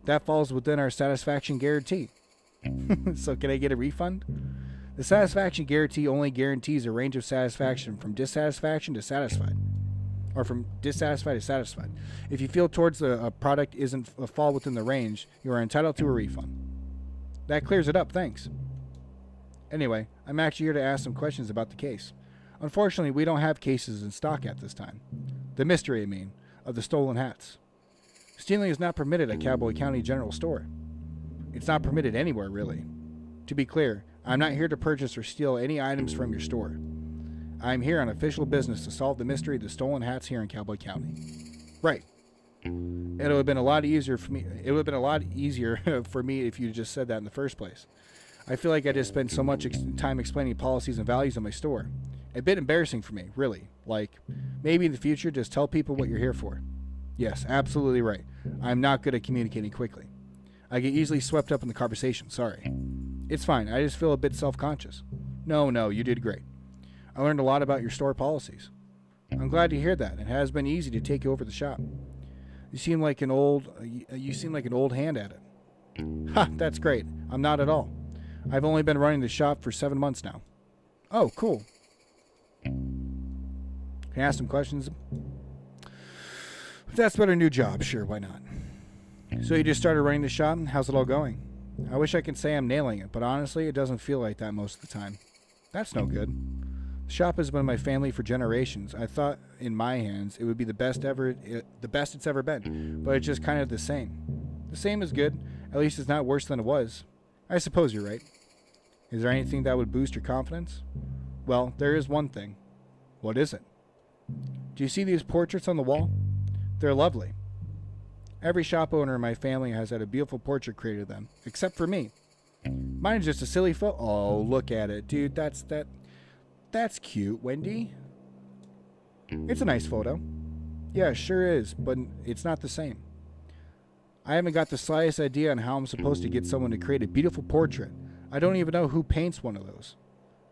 That falls within our satisfaction guarantee. So can I get a refund? The satisfaction guarantee only guarantees a range of satisfaction from dissatisfaction to satisfied. Or from dissatisfied to satisfied. If you feel towards a product isn't fall within the range, you are entitled to a refund. That clears it up, thanks. Anyway, I'm actually here to ask some questions about the case. Unfortunately, we don't have cases in stock at this time. The mystery, I mean, of the stolen hats. Stealing is not permitted at Cowboy County General Store. It's not permitted anywhere, really. To be clear, I'm not here to purchase or steal any items from your store. I'm here on official business to solve the mystery of the stolen hats here in Cowboy County. Right. It would have been a lot easier for me. It would have been a lot easier for me if you just said that in the first place. I feel like I just spent so much time explaining policies and values in my store. A bit embarrassing for me, really. Like, maybe in the future, just tell people what you're here for. Yes, absolutely right. I'm not good at communicating quickly. I get easily swept up in the conversation, sorry. It's fine, I just feel a bit self-conscious. No, you did great. I learned a lot about your store policies. I'm glad to hear that. It has been easy to take over the shop. You seem like an old hand at it. Ha, that's great. I'm not at all. I've only been running the shop for 7 months now. Oh, cool. Can I ask some questions? If that's about a new job, sure, why not? So you just started running the shop? How's it all going? I wish I could say I'm nailing it, but honestly, it doesn't feel like that most of the time. That's no good. The shop has been my family for generations. I thought in my hands it would be the best it's ever been, but it's just kind of the same. The same is good. At least it's not worse than it was. I suppose you're right. Is there anything that would boost your confidence? Well, there is one thing. What is it? Do you see these portraits on the wall? They're lovely. Every shop owner in my family has had a beautiful portrait created of them, except for me. Mine's just a silly photo. Oh, look at it, dude. That's cute, Wendy. It's a nice photo. Yeah, sure is, but it's not the same. I haven't got the slightest idea on how I'm supposed to get someone to create a beautiful portrait. I don't even know who paints one of those.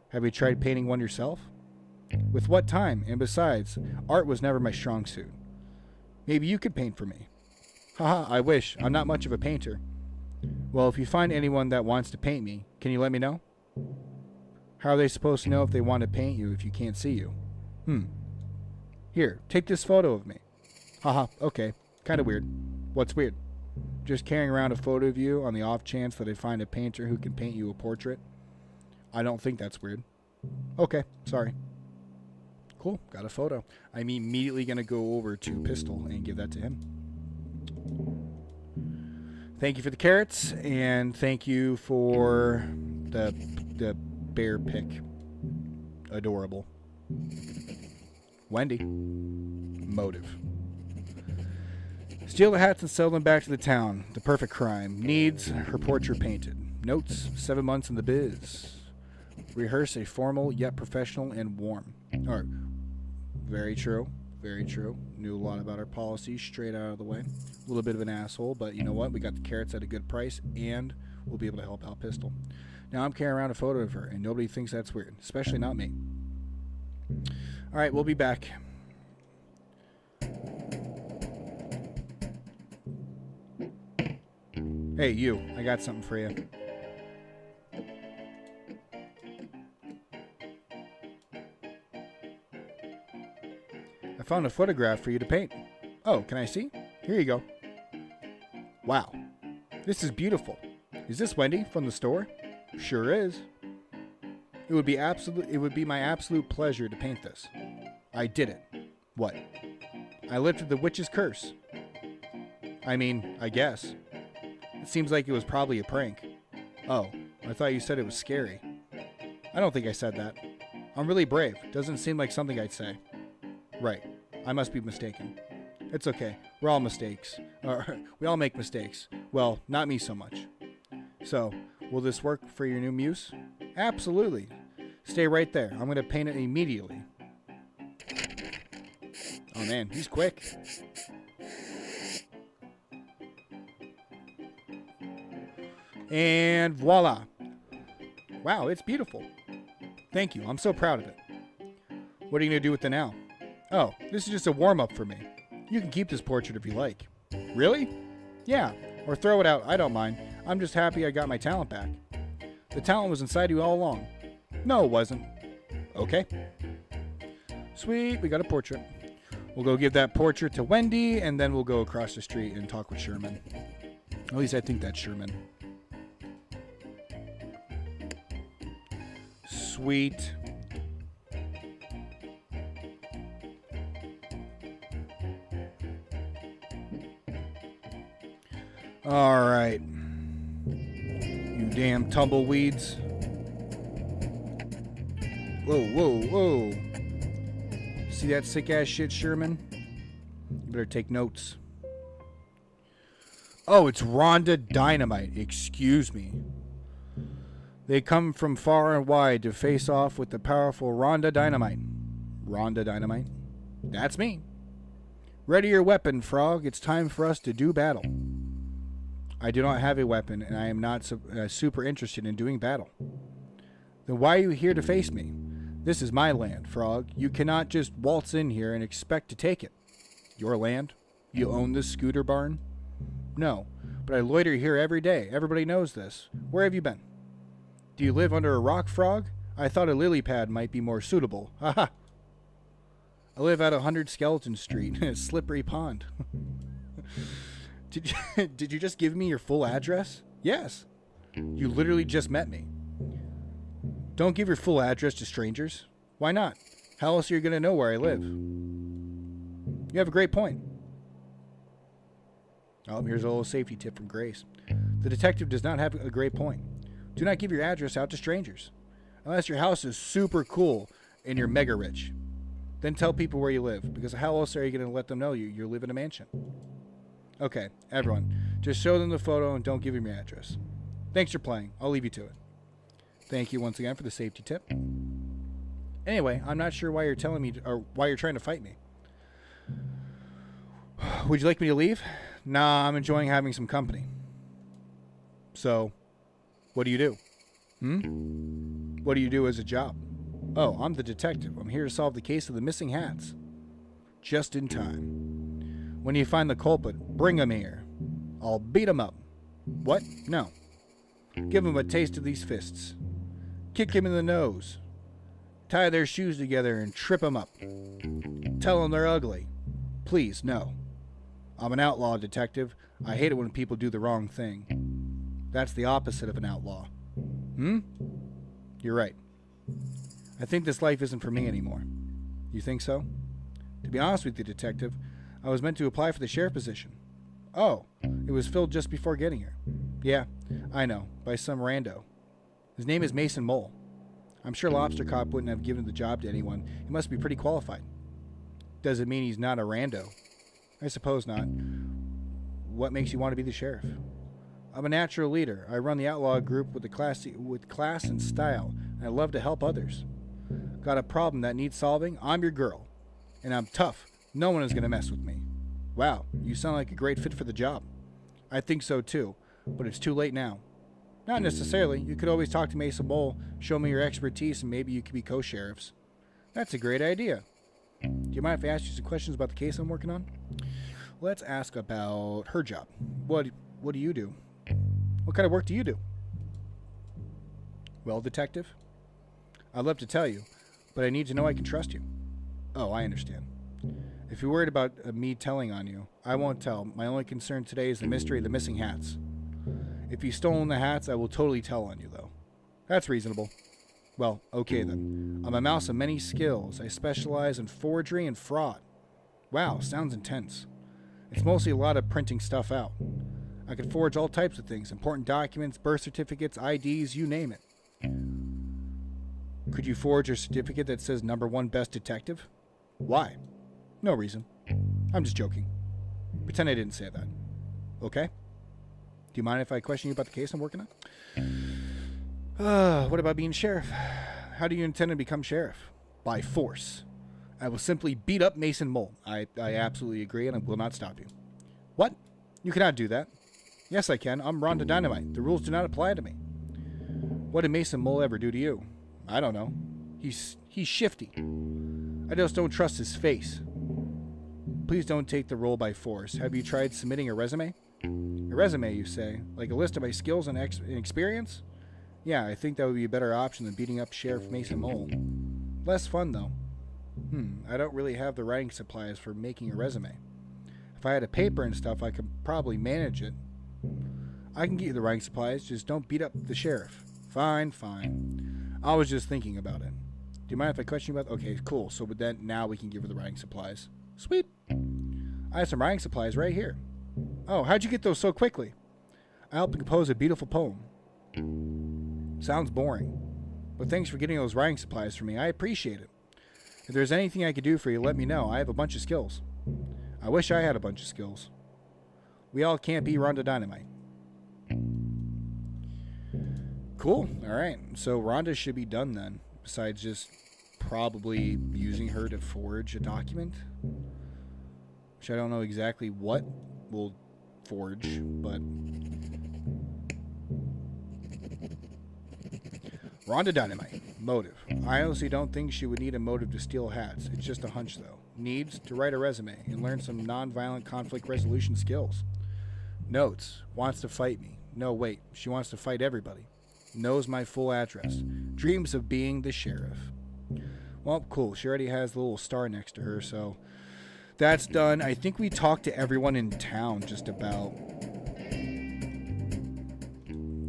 Have you tried painting one yourself? With what time? And besides, art was never my strong suit. Maybe you could paint for me. Haha, I wish. I'm not much of a painter. Well, if you find anyone that wants to paint me, can you let me know? How are they supposed to know if they want to paint you if you can't see you? Here, take this photo of me. Haha, okay. Kind of weird. What's weird? Just carrying around a photo of you on the off chance that I find a painter who can paint you a portrait? I don't think that's weird. Okay, sorry. Cool, got a photo. I'm immediately going to go over to Pistol and give that to him. Thank you for the carrots, and thank you for the bear pic. Adorable. Wendy. Motive. Steal the hats and sell them back to the town. The perfect crime. Needs her portrait painted. Notes, 7 months in the biz. Rehearse a formal yet professional and warm. Alright. Very true. Very true. Knew a lot about our policies straight out of the way. A little bit of an asshole, but you know what? We got the carrots at a good price, and we'll be able to help out Pistol. Now I'm carrying around a photo of her, and nobody thinks that's weird. Especially not me. Alright, we'll be back. Hey, you. I got something for you. I found a photograph for you to paint. Oh, can I see? Here you go. Wow. This is beautiful. Is this Wendy from the store? Sure is. It would be my absolute pleasure to paint this. I did it. What? I lifted the witch's curse. I mean, I guess. It seems like it was probably a prank. Oh, I thought you said it was scary. I don't think I said that. I'm really brave. Doesn't seem like something I'd say. Right. I must be mistaken. It's okay. We're all mistakes. We all make mistakes. Well, not me so much. So, will this work for your new muse? Absolutely. Stay right there. I'm going to paint it immediately. Oh man, he's quick. And voila. Wow, it's beautiful. Thank you. I'm so proud of it. What are you going to do with it now? Oh, this is just a warm-up for me. You can keep this portrait if you like. Really? Yeah, or throw it out. I don't mind. I'm just happy I got my talent back. The talent was inside you all along. No, it wasn't. Okay. Sweet, we got a portrait. We'll go give that portrait to Wendy, and then we'll go across the street and talk with Sherman. At least I think that's Sherman. Sweet. Alright. You damn tumbleweeds. Whoa, whoa, whoa. See that sick ass shit, Sherman? You better take notes. Oh, it's Rhonda Dynamite. Excuse me. They come from far and wide to face off with the powerful Rhonda Dynamite. Rhonda Dynamite? That's me. Ready your weapon, Frog. It's time for us to do battle. I do not have a weapon, and I am not super interested in doing battle. Then why are you here to face me? This is my land, Frog. You cannot just waltz in here and expect to take it. Your land? You own this scooter barn? No, but I loiter here every day. Everybody knows this. Where have you been? Do you live under a rock, Frog? I thought a lily pad might be more suitable. Haha. I live at 100 Skeleton Street, a slippery pond. Did you just give me your full address? Yes. You literally just met me. Don't give your full address to strangers. Why not? How else are you going to know where I live? You have a great point. Oh, here's a little safety tip from Grace. The detective does not have a great point. Do not give your address out to strangers. Unless your house is super cool and you're mega rich. Then tell people where you live, because how else are you going to let them know you live in a mansion? Okay, everyone, just show them the photo and don't give them your address. Thanks for playing. I'll leave you to it. Thank you once again for the safety tip. Anyway, I'm not sure why you're telling me, or why you're trying to fight me. Would you like me to leave? Nah, I'm enjoying having some company. So, what do you do? What do you do as a job? Oh, I'm the detective. I'm here to solve the case of the missing hats. Just in time. When you find the culprit, bring him here. I'll beat him up. What? No. Give him a taste of these fists. Kick him in the nose. Tie their shoes together and trip them up. Tell them they're ugly. Please, no. I'm an outlaw, detective. I hate it when people do the wrong thing. That's the opposite of an outlaw. You're right. I think this life isn't for me anymore. You think so? To be honest with you, detective, I was meant to apply for the sheriff position. Oh, it was filled just before getting here. Yeah, I know, by some rando. His name is Mason Mole. I'm sure Lobster Cop wouldn't have given the job to anyone. He must be pretty qualified. Doesn't mean he's not a rando. I suppose not. What makes you want to be the sheriff? I'm a natural leader. I run the outlaw group with class and style, and I love to help others. Got a problem that needs solving? I'm your girl. And I'm tough. No one is going to mess with me. Wow, you sound like a great fit for the job. I think so too, but it's too late now. Not necessarily. You could always talk to Mason Mole, show me your expertise, and maybe you could be co-sheriffs. That's a great idea. Do you mind if I ask you some questions about the case I'm working on? Let's ask about her job. What do you do? What kind of work do you do? Well, detective, I'd love to tell you, but I need to know I can trust you. Oh, I understand. If you're worried about me telling on you, I won't tell. My only concern today is the mystery of the missing hats. If you've stolen the hats, I will totally tell on you, though. That's reasonable. Well, okay then. I'm a mouse of many skills. I specialize in forgery and fraud. Wow, sounds intense. It's mostly a lot of printing stuff out. I can forge all types of things, important documents, birth certificates, IDs, you name it. Could you forge a certificate that says #1 best detective? Why? No reason. I'm just joking. Pretend I didn't say that. Okay? Do you mind if I question you about the case I'm working on? What about being sheriff? How do you intend to become sheriff? By force. I will simply beat up Mason Mole. I absolutely agree, and I will not stop you. What? You cannot do that. Yes, I can. I'm Rhonda Dynamite. The rules do not apply to me. What did Mason Mole ever do to you? I don't know. He's shifty. I just don't trust his face. Please don't take the role by force. Have you tried submitting a resume? A resume, you say? Like a list of my skills and experience? Yeah, I think that would be a better option than beating up Sheriff Mason Mole. Less fun, though. I don't really have the writing supplies for making a resume. If I had a paper and stuff, I could probably manage it. I can get you the writing supplies, just don't beat up the sheriff. Fine. I was just thinking about it. Do you mind if I question you about it? Okay, cool. So with that, now we can give her the writing supplies. Sweet. I have some writing supplies right here. Oh, how'd you get those so quickly? I helped compose a beautiful poem. Sounds boring, but thanks for getting those writing supplies for me. I appreciate it. If there's anything I could do for you, let me know. I have a bunch of skills. I wish I had a bunch of skills. We all can't be Rhonda Dynamite. Cool. Alright. So Rhonda should be done then. Besides just probably using her to forge a document. Which I don't know exactly what we'll forge, but... Rhonda Dynamite. Motive. I honestly don't think she would need a motive to steal hats. It's just a hunch, though. Needs to write a resume and learn some non-violent conflict resolution skills. Notes. Wants to fight me. No, wait. She wants to fight everybody. Knows my full address. Dreams of being the sheriff. Well, cool. She already has the little star next to her, so that's done. I think we talked to everyone in town just about.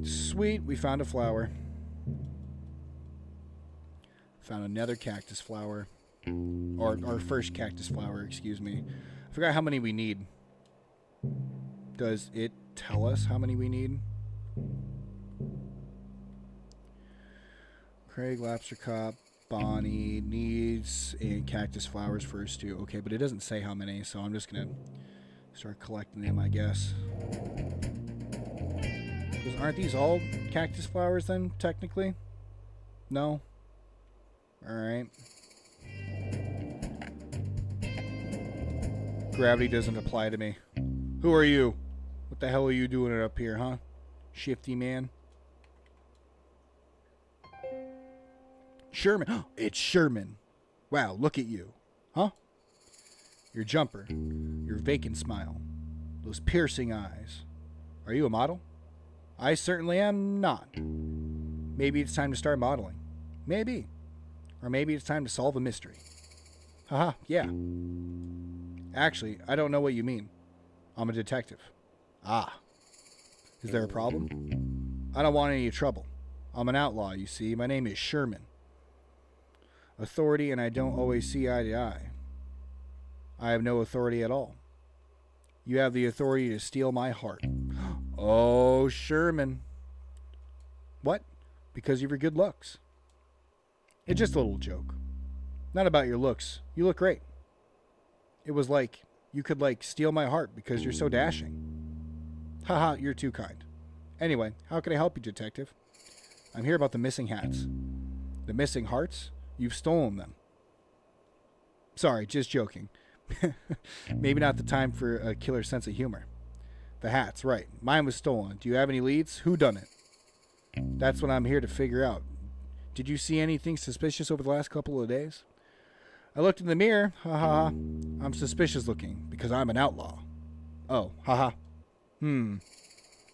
Sweet. We found a flower. Found another cactus flower. Or our first cactus flower, excuse me. I forgot how many we need. Does it tell us how many we need? Craig, Lobster Cop, Bonnie needs and cactus flowers first too. Okay, but it doesn't say how many, so I'm just gonna start collecting them, I guess. Because aren't these all cactus flowers then, technically? No? Alright. Gravity doesn't apply to me. Who are you? What the hell are you doing up here, huh? Shifty man. Sherman. It's Sherman. Wow, look at you. Huh? Your jumper. Your vacant smile. Those piercing eyes. Are you a model? I certainly am not. Maybe it's time to start modeling. Maybe. Or maybe it's time to solve a mystery. Haha, yeah. Actually, I don't know what you mean. I'm a detective. Ah. Is there a problem? I don't want any trouble. I'm an outlaw, you see. My name is Sherman. Authority, and I don't always see eye to eye. I have no authority at all. You have the authority to steal my heart. Oh, Sherman. What? Because of your good looks. It's just a little joke. Not about your looks. You look great. It was like, you could steal my heart because you're so dashing. Haha, you're too kind. Anyway, how can I help you, detective? I'm here about the missing hats. The missing hearts? You've stolen them. Sorry, just joking. Maybe not the time for a killer sense of humor. The hats, right. Mine was stolen. Do you have any leads? Who done it? That's what I'm here to figure out. Did you see anything suspicious over the last couple of days? I looked in the mirror. Ha ha ha. I'm suspicious looking because I'm an outlaw. Oh, haha.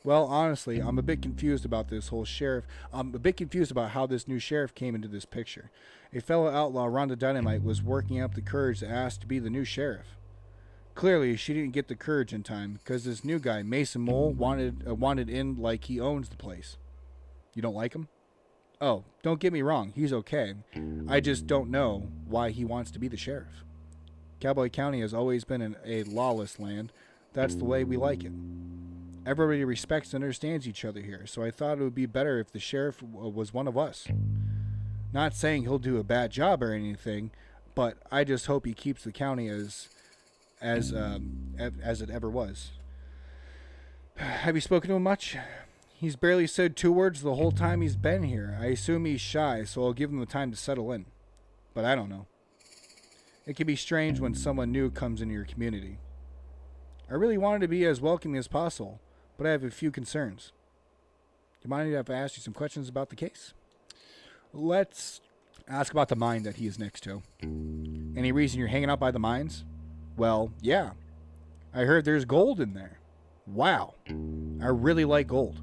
Well, honestly, I'm a bit confused about this whole sheriff. I'm a bit confused about how this new sheriff came into this picture. A fellow outlaw, Rhonda Dynamite, was working up the courage to ask to be the new sheriff. Clearly, she didn't get the courage in time because this new guy, Mason Mole, wanted in like he owns the place. You don't like him? Oh, don't get me wrong. He's okay. I just don't know why he wants to be the sheriff. Cowboy County has always been a lawless land. That's the way we like it. Everybody respects and understands each other here, so I thought it would be better if the sheriff was one of us. Not saying he'll do a bad job or anything, but I just hope he keeps the county as it ever was. Have you spoken to him much? He's barely said 2 words the whole time he's been here. I assume he's shy, so I'll give him the time to settle in. But I don't know. It can be strange when someone new comes into your community. I really wanted to be as welcoming as possible, but I have a few concerns. Do you mind if I ask you some questions about the case? Let's ask about the mine that he is next to. Any reason you're hanging out by the mines? Well, yeah. I heard there's gold in there. Wow. I really like gold.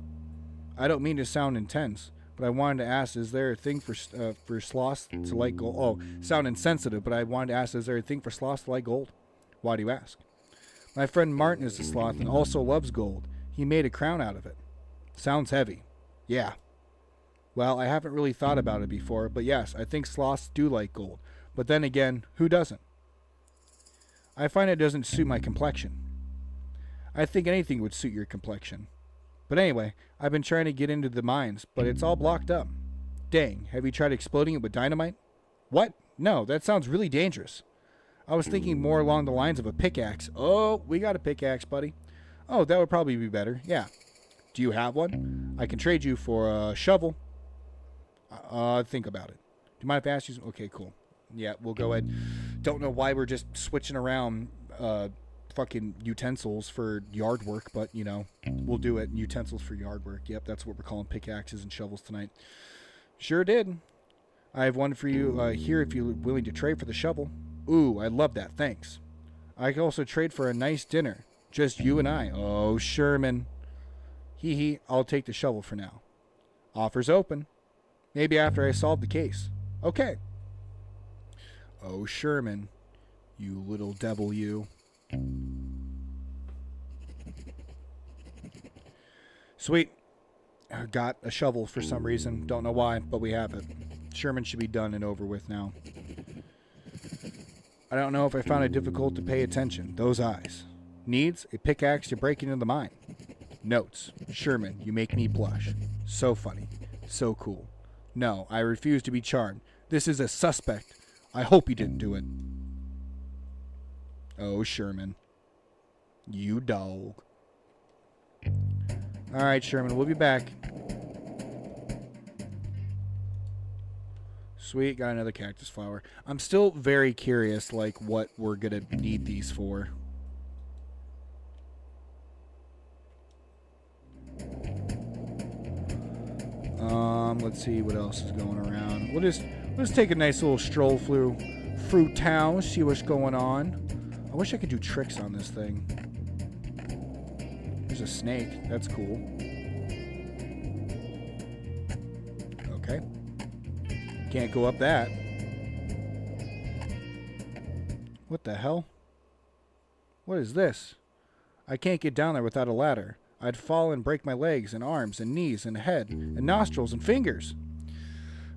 I don't mean to sound intense, but I wanted to ask, is there a thing for sloths to like gold? Oh, sound insensitive, but I wanted to ask, is there a thing for sloths to like gold? Why do you ask? My friend Martin is a sloth and also loves gold. He made a crown out of it. Sounds heavy. Yeah. Well, I haven't really thought about it before, but yes, I think sloths do like gold. But then again, who doesn't? I find it doesn't suit my complexion. I think anything would suit your complexion. But anyway, I've been trying to get into the mines, but it's all blocked up. Dang, have you tried exploding it with dynamite? What? No, that sounds really dangerous. I was thinking more along the lines of a pickaxe. Oh, we got a pickaxe, buddy. Oh, that would probably be better. Yeah. Do you have one? I can trade you for a shovel. Think about it. Do you mind if I ask you? Okay, cool. Yeah, we'll go ahead. Don't know why we're just switching around fucking utensils for yard work, but, you know, we'll do it. Utensils for yard work. Yep, that's what we're calling pickaxes and shovels tonight. Sure did. I have one for you here if you're willing to trade for the shovel. Ooh, I love that. Thanks. I can also trade for a nice dinner. Just you and I. Oh, Sherman. Hee hee, I'll take the shovel for now. Offers open. Maybe after I solve the case. Okay. Oh, Sherman. You little devil, you. Sweet. I got a shovel for some reason. Don't know why, but we have it. Sherman should be done and over with now. I don't know if I found it difficult to pay attention. Those eyes. Needs a pickaxe to break into the mine. Notes. Sherman, you make me blush. So funny. So cool. No, I refuse to be charmed. This is a suspect. I hope he didn't do it. Oh, Sherman. You dog. Alright, Sherman, we'll be back. Sweet, got another cactus flower. I'm still very curious, like, what we're gonna need these for. Let's see what else is going around. Let's take a nice little stroll through Fruit Town, see what's going on. I wish I could do tricks on this thing. There's a snake. That's cool. Okay. Can't go up that. What the hell? What is this? I can't get down there without a ladder. I'd fall and break my legs and arms and knees and head and nostrils and fingers.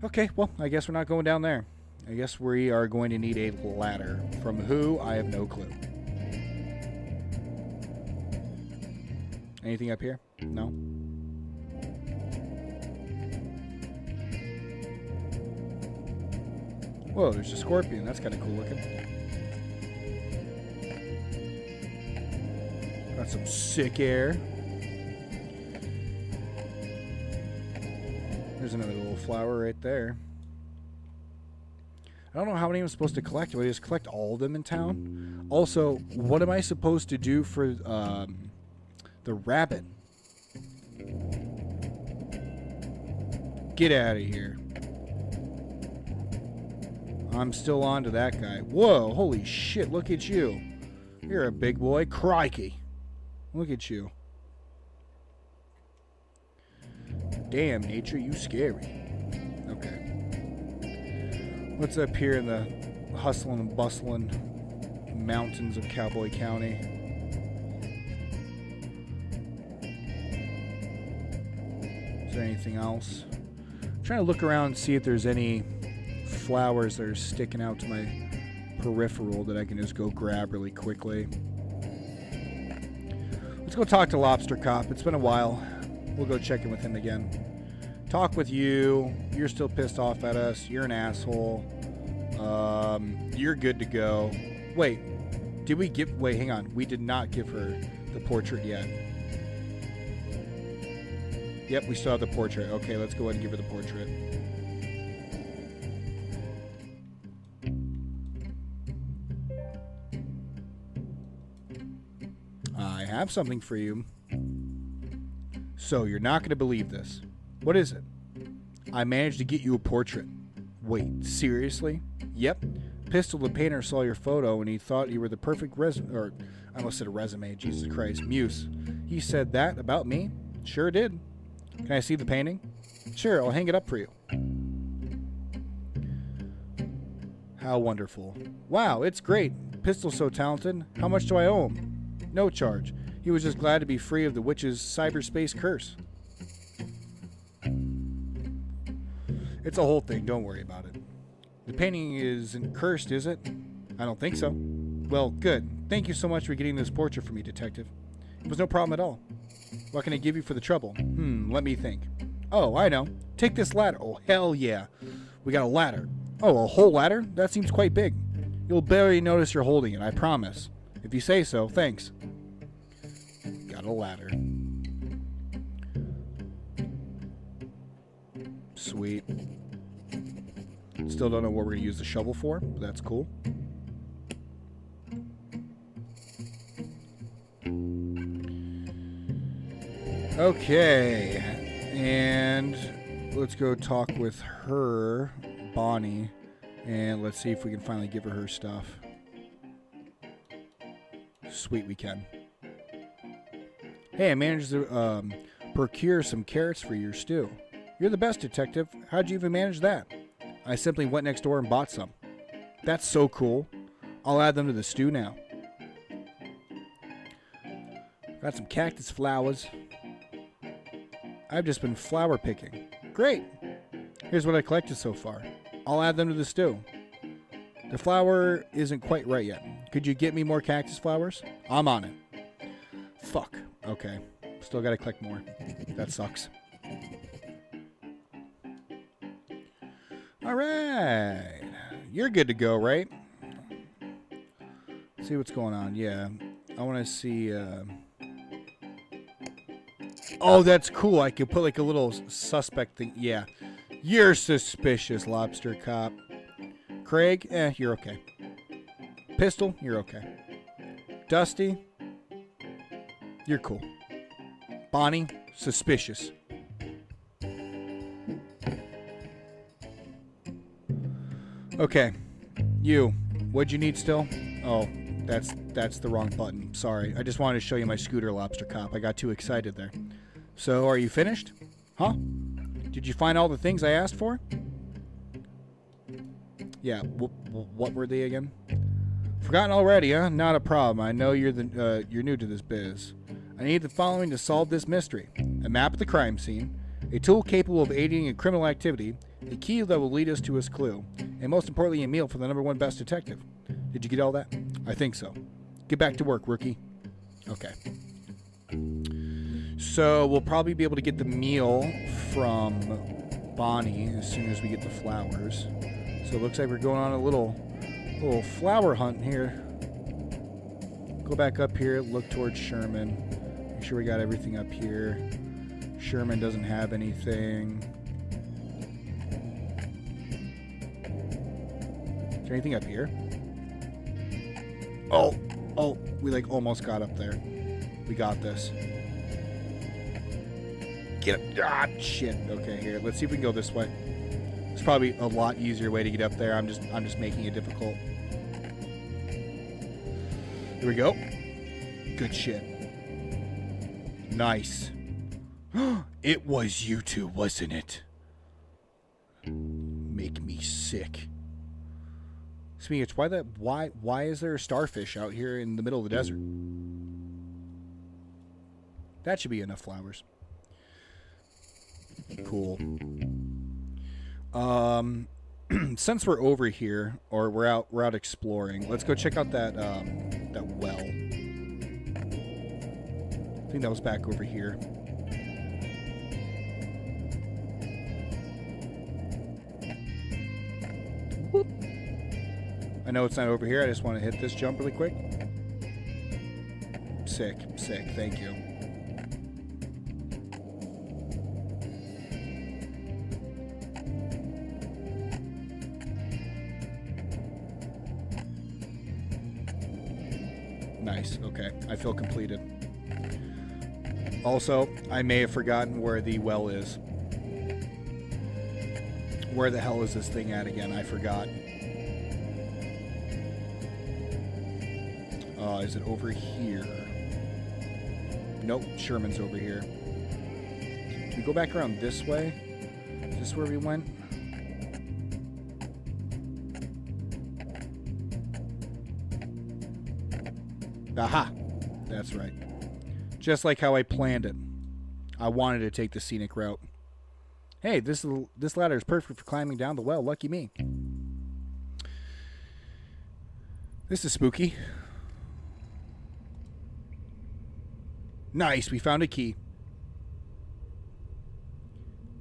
Okay, well, I guess we're not going down there. I guess we are going to need a ladder. From who? I have no clue. Anything up here? No. Whoa, there's a scorpion. That's kind of cool looking. Got some sick air. There's another little flower right there. I don't know how many I'm supposed to collect. Do I just collect all of them in town? Also, what am I supposed to do for the rabbit? Get out of here. I'm still on to that guy. Whoa, holy shit, look at you. You're a big boy. Crikey. Look at you. Damn, nature, you scary. Okay. What's up here in the hustling and bustling mountains of Cowboy County? Is there anything else? I'm trying to look around and see if there's any flowers that are sticking out to my peripheral that I can just go grab really quickly. Let's go talk to Lobster Cop. It's been a while. We'll go check in with him again. Talk with you. You're still pissed off at us. You're an asshole. You're good to go. Wait. Did we give... Wait, hang on. We did not give her the portrait yet. Yep, we still have the portrait. Okay, let's go ahead and give her the portrait. I have something for you. So, you're not going to believe this. What is it? I managed to get you a portrait. Wait, seriously? Yep. Pistol the painter saw your photo and he thought you were the perfect I almost said a resume, Jesus Christ. Muse. He said that about me? Sure did. Can I see the painting? Sure, I'll hang it up for you. How wonderful. Wow, it's great. Pistol's so talented. How much do I owe him? No charge. He was just glad to be free of the witch's cyberspace curse. It's a whole thing. Don't worry about it. The painting isn't cursed, is it? I don't think so. Well, good. Thank you so much for getting this portrait for me, Detective. It was no problem at all. What can I give you for the trouble? Let me think. Oh, I know. Take this ladder. Oh, hell yeah. We got a ladder. Oh, a whole ladder? That seems quite big. You'll barely notice you're holding it, I promise. If you say so, thanks. Got a ladder. Sweet. Still don't know what we're going to use the shovel for, but that's cool. Okay. And let's go talk with her, Bonnie, and let's see if we can finally give her stuff. Sweet, we can. Hey, I managed to procure some carrots for your stew. You're the best, detective. How'd you even manage that? I simply went next door and bought some. That's so cool. I'll add them to the stew now. Got some cactus flowers. I've just been flower picking. Great. Here's what I collected so far. I'll add them to the stew. The flower isn't quite right yet. Could you get me more cactus flowers? I'm on it. Fuck. Okay. Still gotta collect more. That sucks. Alright. You're good to go, right? See what's going on. Yeah. I want to see... Oh, that's cool. I could put like a little suspect thing. Yeah. You're suspicious, lobster cop. Craig, you're okay. Pistol, you're okay. Dusty, you're cool. Bonnie, suspicious. Okay. You, what'd you need still? Oh, that's the wrong button. Sorry. I just wanted to show you my scooter, lobster cop. I got too excited there. So, are you finished? Huh? Did you find all the things I asked for? Yeah, what were they again? Forgotten already, huh? Not a problem. I know you're new to this biz. I need the following to solve this mystery. A map of the crime scene, a tool capable of aiding in criminal activity, a key that will lead us to his clue, and most importantly, a meal for the #1 best detective. Did you get all that? I think so. Get back to work, rookie. Okay. So we'll probably be able to get the meal from Bonnie as soon as we get the flowers. So it looks like we're going on a little flower hunt here. Go back up here, look towards Sherman. Make sure we got everything up here. Sherman doesn't have anything. Is there anything up here? Oh, we like almost got up there. We got this. Get up. Ah, shit. Okay, here. Let's see if we can go this way. It's probably a lot easier way to get up there. I'm just making it difficult. Here we go. Good shit. Nice. It was you two, wasn't it? Make me sick. Speaking of which, why is there a starfish out here in the middle of the desert? That should be enough flowers. Cool. Since we're over here, or we're out exploring, let's go check out that well. I think that was back over here. Whoop. I know it's not over here. I just want to hit this jump really quick. Sick. Thank you. Nice. Okay. I feel completed. Also, I may have forgotten where the well is. Where the hell is this thing at again? I forgot. Is it over here? Nope. Sherman's over here. Can we go back around this way? Is this where we went? Aha! That's right. Just like how I planned it. I wanted to take the scenic route. Hey, this ladder is perfect for climbing down the well. Lucky me. This is spooky. Nice, we found a key.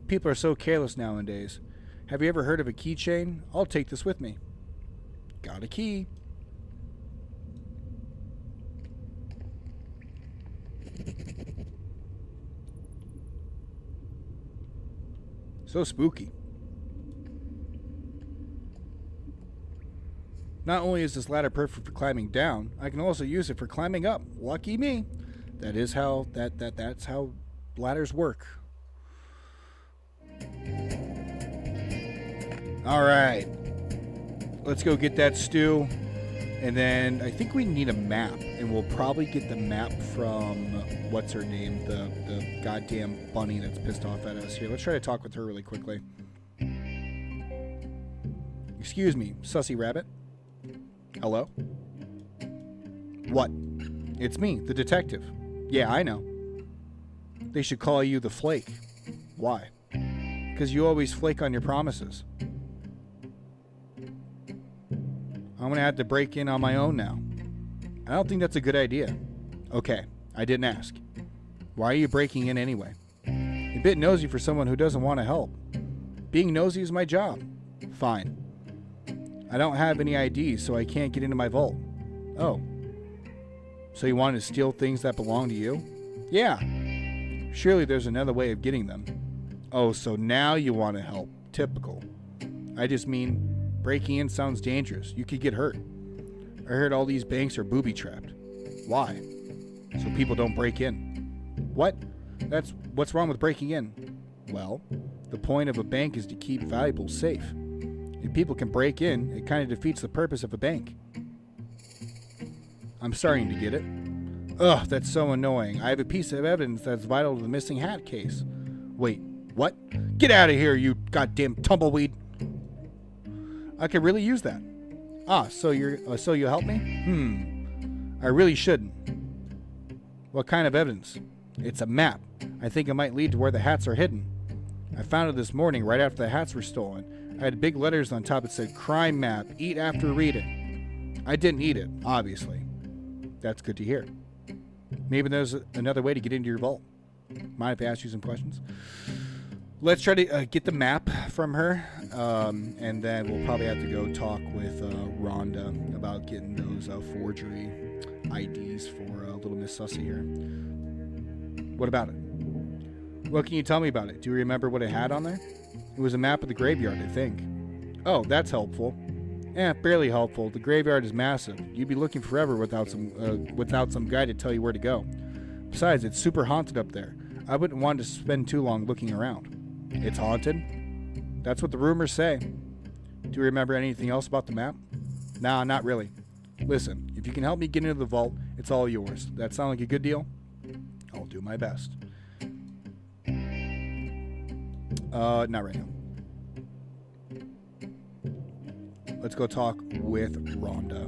People are so careless nowadays. Have you ever heard of a keychain? I'll take this with me. Got a key. So spooky. Not only is this ladder perfect for climbing down, I can also use it for climbing up. Lucky me. That is how that's how ladders work. All right. Let's go get that stew. And then I think we need a map, and we'll probably get the map from what's her name, the goddamn bunny that's pissed off at us here. Let's try to talk with her really quickly. Excuse me, sussy rabbit. Hello? What? It's me, the detective. Yeah, I know. They should call you the Flake. Why? Because you always flake on your promises. I'm going to have to break in on my own now. I don't think that's a good idea. Okay, I didn't ask. Why are you breaking in anyway? A bit nosy for someone who doesn't want to help. Being nosy is my job. Fine. I don't have any IDs, so I can't get into my vault. Oh. So you wanted to steal things that belong to you? Yeah. Surely there's another way of getting them. Oh, so now you want to help. Typical. I just mean, breaking in sounds dangerous. You could get hurt. I heard all these banks are booby-trapped. Why? So people don't break in. What? What's wrong with breaking in? Well, the point of a bank is to keep valuables safe. If people can break in, it kind of defeats the purpose of a bank. I'm starting to get it. Ugh, that's so annoying. I have a piece of evidence that's vital to the missing hat case. Wait, what? Get out of here, you goddamn tumbleweed. I could really use that. Ah, so you'll help me? I really shouldn't. What kind of evidence? It's a map. I think it might lead to where the hats are hidden. I found it this morning right after the hats were stolen. I had big letters on top that said, "Crime map, eat after reading." I didn't eat it, obviously. That's good to hear. Maybe there's another way to get into your vault. Mind if I ask you some questions? Let's try to get the map from her, and then we'll probably have to go talk with Rhonda about getting those forgery IDs for little Miss Sussy here. What about it? What can you tell me about it? Do you remember what it had on there? It was a map of the graveyard, I think. Oh, that's helpful. Barely helpful. The graveyard is massive. You'd be looking forever without some guide to tell you where to go. Besides, it's super haunted up there. I wouldn't want to spend too long looking around. It's haunted? That's what the rumors say. Do you remember anything else about the map? Nah, not really. Listen, if you can help me get into the vault, it's all yours. That sound like a good deal? I'll do my best. Not right now. Let's go talk with Rhonda.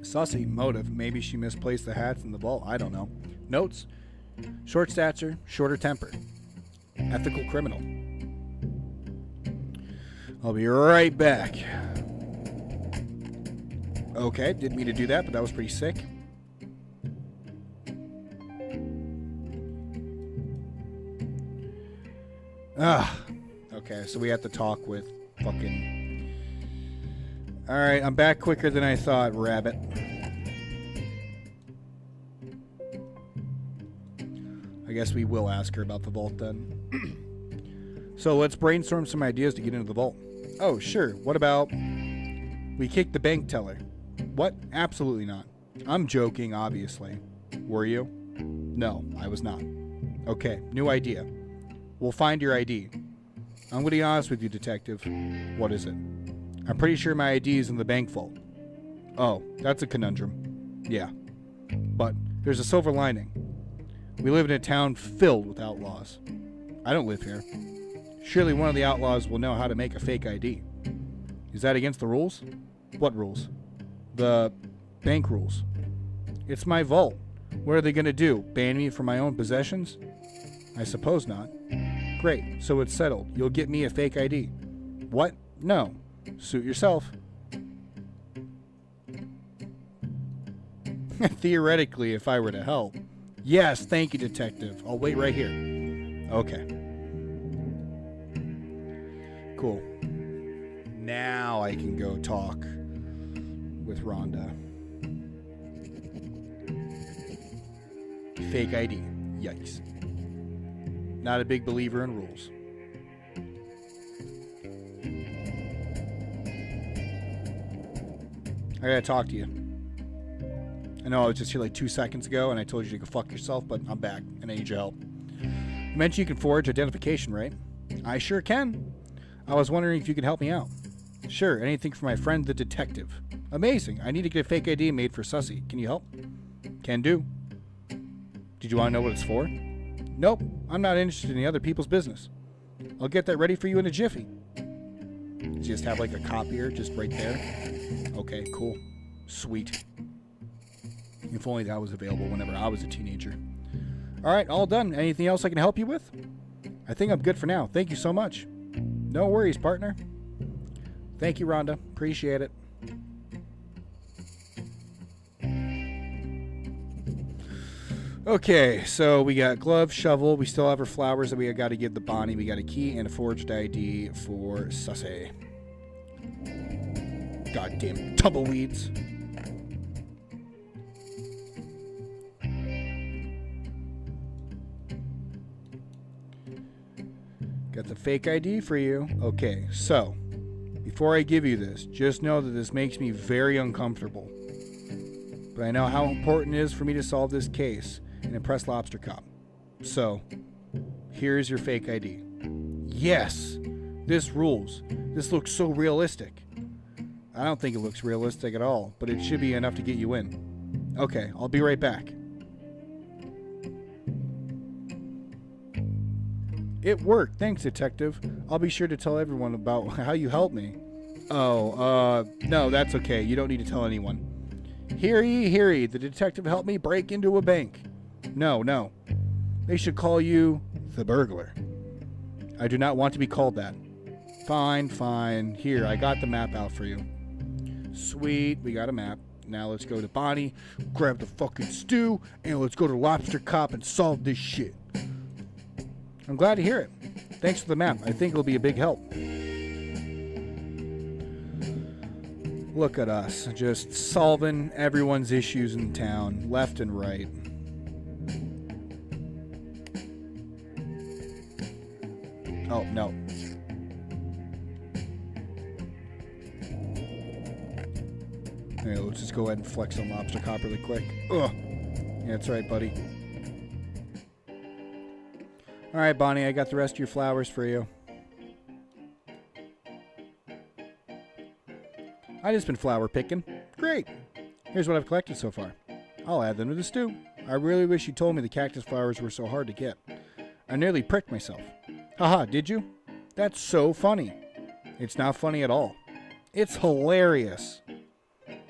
Sussy, motive. Maybe she misplaced the hats in the vault. I don't know. Notes. Short stature, shorter temper. Ethical criminal. I'll be right back. Okay, didn't mean to do that, but that was pretty sick. Okay, so we have to talk with fucking... Alright, I'm back quicker than I thought, rabbit. I guess we will ask her about the vault then. So let's brainstorm some ideas to get into the vault. Oh, sure. What about we kick the bank teller? What? Absolutely not. I'm joking, obviously. Were you? No, I was not. Okay, new idea. We'll find your ID. I'm going to be honest with you, detective. What is it? I'm pretty sure my ID is in the bank vault. Oh, that's a conundrum. Yeah. But there's a silver lining. We live in a town filled with outlaws. I don't live here. Surely one of the outlaws will know how to make a fake ID. Is that against the rules? What rules? The bank rules. It's my vault. What are they going to do? Ban me from my own possessions? I suppose not. Great, so it's settled. You'll get me a fake ID. What? No. Suit yourself. Theoretically, if I were to help. Yes, thank you, detective. I'll wait right here. Okay. Cool. Now I can go talk with Rhonda. Fake ID. Yikes. Not a big believer in rules. I gotta talk to you. I know I was just here like 2 seconds ago and I told you to go fuck yourself, but I'm back and I need your help. You mentioned you can forge identification, right? I sure can. I was wondering if you could help me out. Sure, anything for my friend the detective. Amazing. I need to get a fake ID made for Sussy. Can you help? Can do. Did you want to know what it's for? Nope. I'm not interested in the other people's business. I'll get that ready for you in a jiffy. Does he just have like a copier just right there? Okay, cool. Sweet. If only that was available whenever I was a teenager. Alright, all done. Anything else I can help you with? I think I'm good for now. Thank you so much. No worries, partner. Thank you, Rhonda. Appreciate it. Okay, so we got glove, shovel. We still have our flowers that we got to give the Bonnie. We got a key and a forged ID for Sussy. Goddamn tumbleweeds. Got the fake ID for you. Okay, so before I give you this, just know that this makes me very uncomfortable. But I know how important it is for me to solve this case and impress Lobster Cop. So, here's your fake ID. Yes! This rules. This looks so realistic. I don't think it looks realistic at all, but it should be enough to get you in. Okay, I'll be right back. It worked. Thanks, detective. I'll be sure to tell everyone about how you helped me. Oh, no, that's okay. You don't need to tell anyone. Hear ye, hear ye. The detective helped me break into a bank. No. They should call you the burglar. I do not want to be called that. Fine. Here, I got the map out for you. Sweet, we got a map. Now let's go to Bonnie, grab the fucking stew, and let's go to Lobster Cop and solve this shit. I'm glad to hear it. Thanks for the map. I think it'll be a big help. Look at us, just solving everyone's issues in town, left and right. Oh, no. Hey, let's just go ahead and flex on Lobster Cop really quick. Ugh. Yeah, that's right, buddy. Alright, Bonnie, I got the rest of your flowers for you. I just been flower picking. Great. Here's what I've collected so far. I'll add them to the stew. I really wish you told me the cactus flowers were so hard to get. I nearly pricked myself. Haha, did you? That's so funny. It's not funny at all. It's hilarious.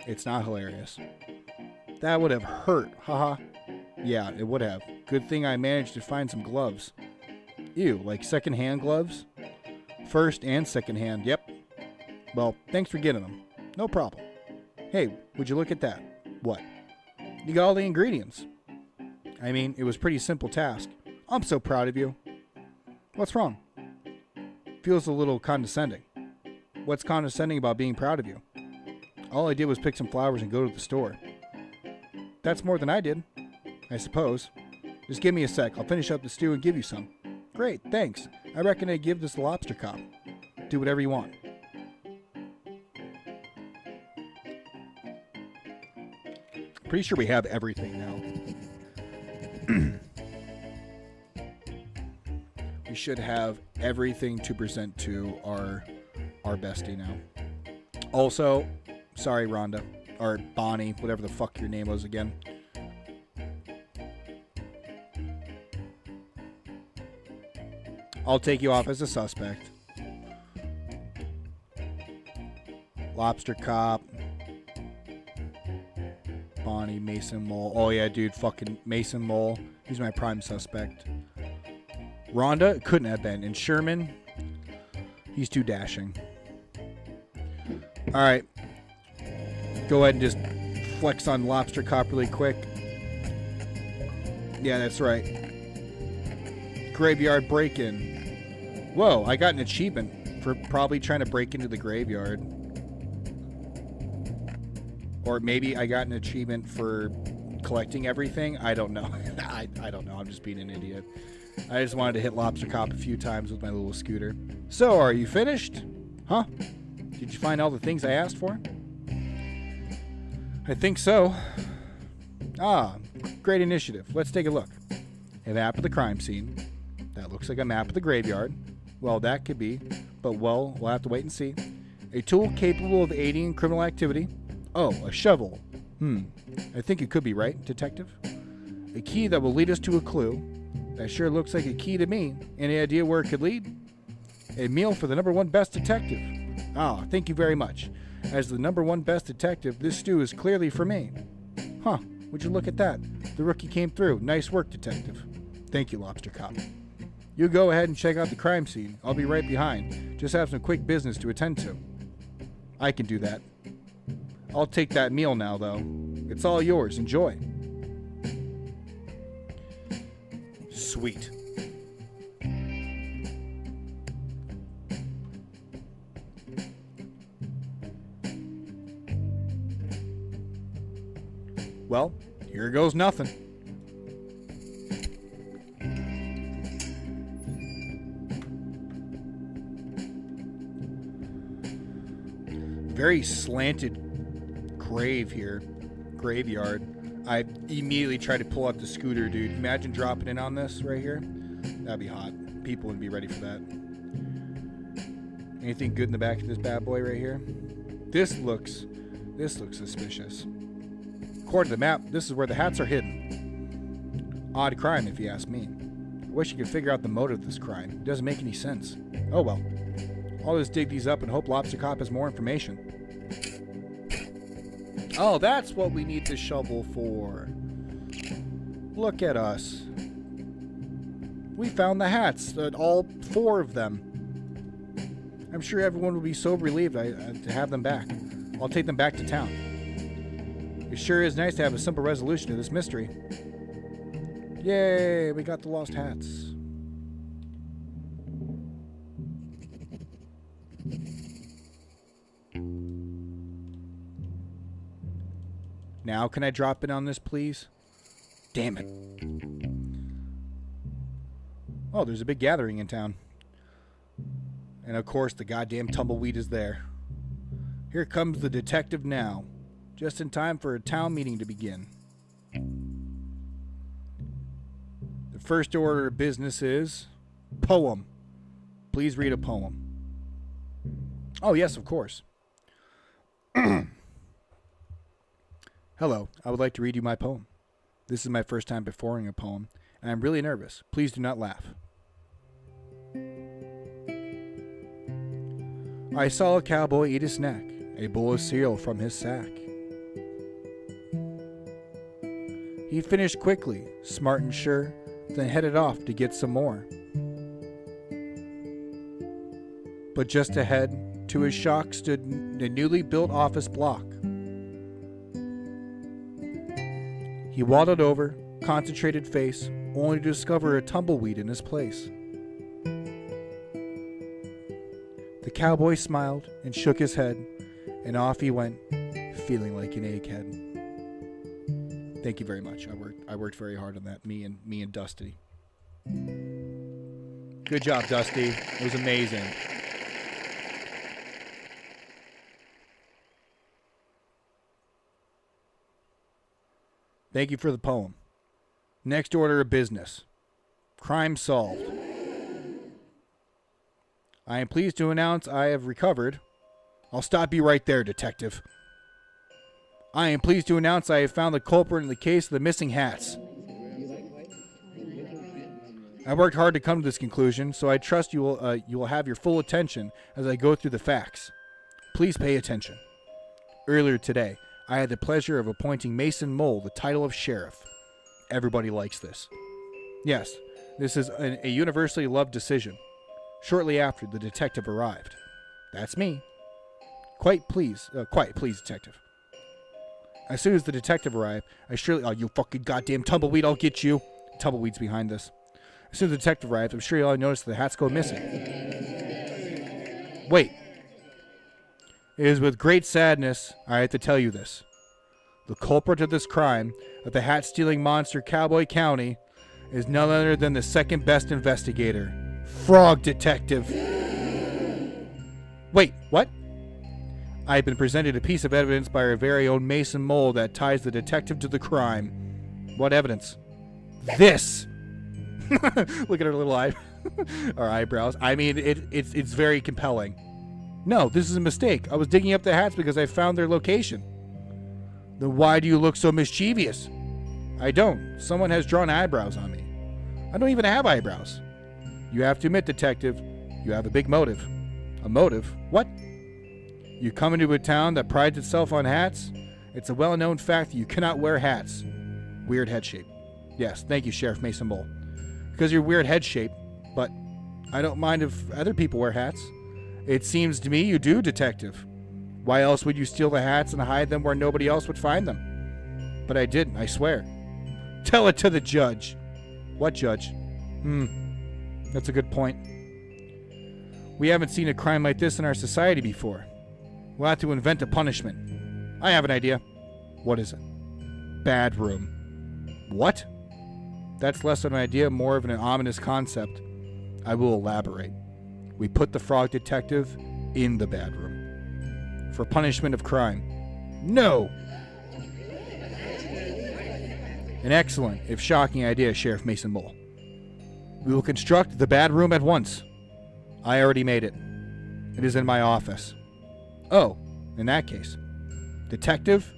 It's not hilarious. That would have hurt. Haha. Yeah, it would have. Good thing I managed to find some gloves. Ew, like second-hand gloves? First and second-hand, yep. Well, thanks for getting them. No problem. Hey, would you look at that? What? You got all the ingredients. I mean, it was a pretty simple task. I'm so proud of you. What's wrong? Feels a little condescending. What's condescending about being proud of you? All I did was pick some flowers and go to the store. That's more than I did, I suppose. Just give me a sec. I'll finish up the stew and give you some. Great, thanks. I reckon I'd give this to Lobster Cop. Do whatever you want. Pretty sure we have everything now. We should have everything to present to our bestie now. Also, sorry, Rhonda. Or Bonnie, whatever the fuck your name was again. I'll take you off as a suspect. Lobster Cop. Bonnie, Mason Mole. Oh yeah, dude, fucking Mason Mole. He's my prime suspect. Rhonda, it couldn't have been. And Sherman, he's too dashing. All right. Go ahead and just flex on Lobster Cop really quick. Yeah, that's right. Graveyard break-in. Whoa, I got an achievement for probably trying to break into the graveyard. Or maybe I got an achievement for collecting everything. I don't know. I don't know. I'm just being an idiot. I just wanted to hit Lobster Cop a few times with my little scooter. So, are you finished? Huh? Did you find all the things I asked for? I think so. Ah, great initiative. Let's take a look. A map of the crime scene. That looks like a map of the graveyard. Well, that could be, but well, we'll have to wait and see. A tool capable of aiding in criminal activity. Oh, a shovel. I think it could be right, detective. A key that will lead us to a clue. That sure looks like a key to me. Any idea where it could lead? A meal for the #1 best detective. Ah, thank you very much. As the #1 best detective, this stew is clearly for me. Huh, would you look at that? The rookie came through. Nice work, detective. Thank you, Lobster Cop. You go ahead and check out the crime scene. I'll be right behind. Just have some quick business to attend to. I can do that. I'll take that meal now, though. It's all yours. Enjoy. Sweet. Well, here goes nothing. Very slanted grave here. Graveyard. I immediately tried to pull out the scooter, dude. Imagine dropping in on this right here. That'd be hot. People wouldn't be ready for that. Anything good in the back of this bad boy right here? This looks suspicious. According to the map, this is where the hats are hidden. Odd crime, if you ask me. I wish you could figure out the motive of this crime. It doesn't make any sense. Oh well. I'll just dig these up and hope Lobster Cop has more information. Oh, that's what we need the shovel for. Look at us. We found the hats, all 4 of them. I'm sure everyone will be so relieved to have them back. I'll take them back to town. It sure is nice to have a simple resolution to this mystery. Yay, we got the lost hats. Now, can I drop in on this, please? Damn it. Oh, there's a big gathering in town. And of course, the goddamn tumbleweed is there. Here comes the detective now. Just in time for a town meeting to begin. The first order of business is... poem. Please read a poem. Oh, yes, of course. Hello, I would like to read you my poem. This is my first time performing a poem, and I'm really nervous. Please do not laugh. I saw a cowboy eat a snack, a bowl of cereal from his sack. He finished quickly, smart and sure, then headed off to get some more. But just ahead, to his shock, stood a newly built office block. He waddled over, concentrated face, only to discover a tumbleweed in his place. The cowboy smiled and shook his head, and off he went, feeling like an egghead. Thank you very much. I worked very hard on that. Me and Dusty. Good job, Dusty. It was amazing. Thank you for the poem. Next order of business. Crime solved. I am pleased to announce I have recovered. I'll stop you right there, detective. I am pleased to announce I have found the culprit in the case of the missing hats. I worked hard to come to this conclusion, so I trust you will have your full attention as I go through the facts. Please pay attention. Earlier today, I had the pleasure of appointing Mason Mole the title of sheriff. Everybody likes this. Yes, This is a universally loved decision. Shortly after, the detective arrived. That's me. Quiet, please, detective. As soon as the detective arrived, oh, you fucking goddamn tumbleweed, I'll get you. Tumbleweed's behind this. As soon as the detective arrived, I'm sure you all noticed the hats go missing. Wait. It is with great sadness I have to tell you this. The culprit of this crime of the hat-stealing monster Cowboy County is none other than the second best investigator, Frog Detective. Wait, what? I have been presented a piece of evidence by our very own Mason Mole that ties the detective to the crime. What evidence? This! Look at her little our eyebrows. I mean, it's very compelling. No, this is a mistake. I was digging up the hats because I found their location. Then why do you look so mischievous? I don't. Someone has drawn eyebrows on me. I don't even have eyebrows. You have to admit, detective, you have a big motive. A motive? What? You come into a town that prides itself on hats? It's a well-known fact that you cannot wear hats. Weird head shape. Yes, thank you, Sheriff Mason Mole. Because you're weird head shape, but I don't mind if other people wear hats. It seems to me you do, detective. Why else would you steal the hats and hide them where nobody else would find them? But I didn't, I swear. Tell it to the judge. What judge? That's a good point. We haven't seen a crime like this in our society before. We'll have to invent a punishment. I have an idea. What is it? Bad room. What? That's less of an idea, more of an ominous concept. I will elaborate. We put the Frog Detective in the bad room. For punishment of crime. No! An excellent, if shocking idea, Sheriff Mason Mole. We will construct the bad room at once. I already made it. It is in my office. Oh, in that case. Detective,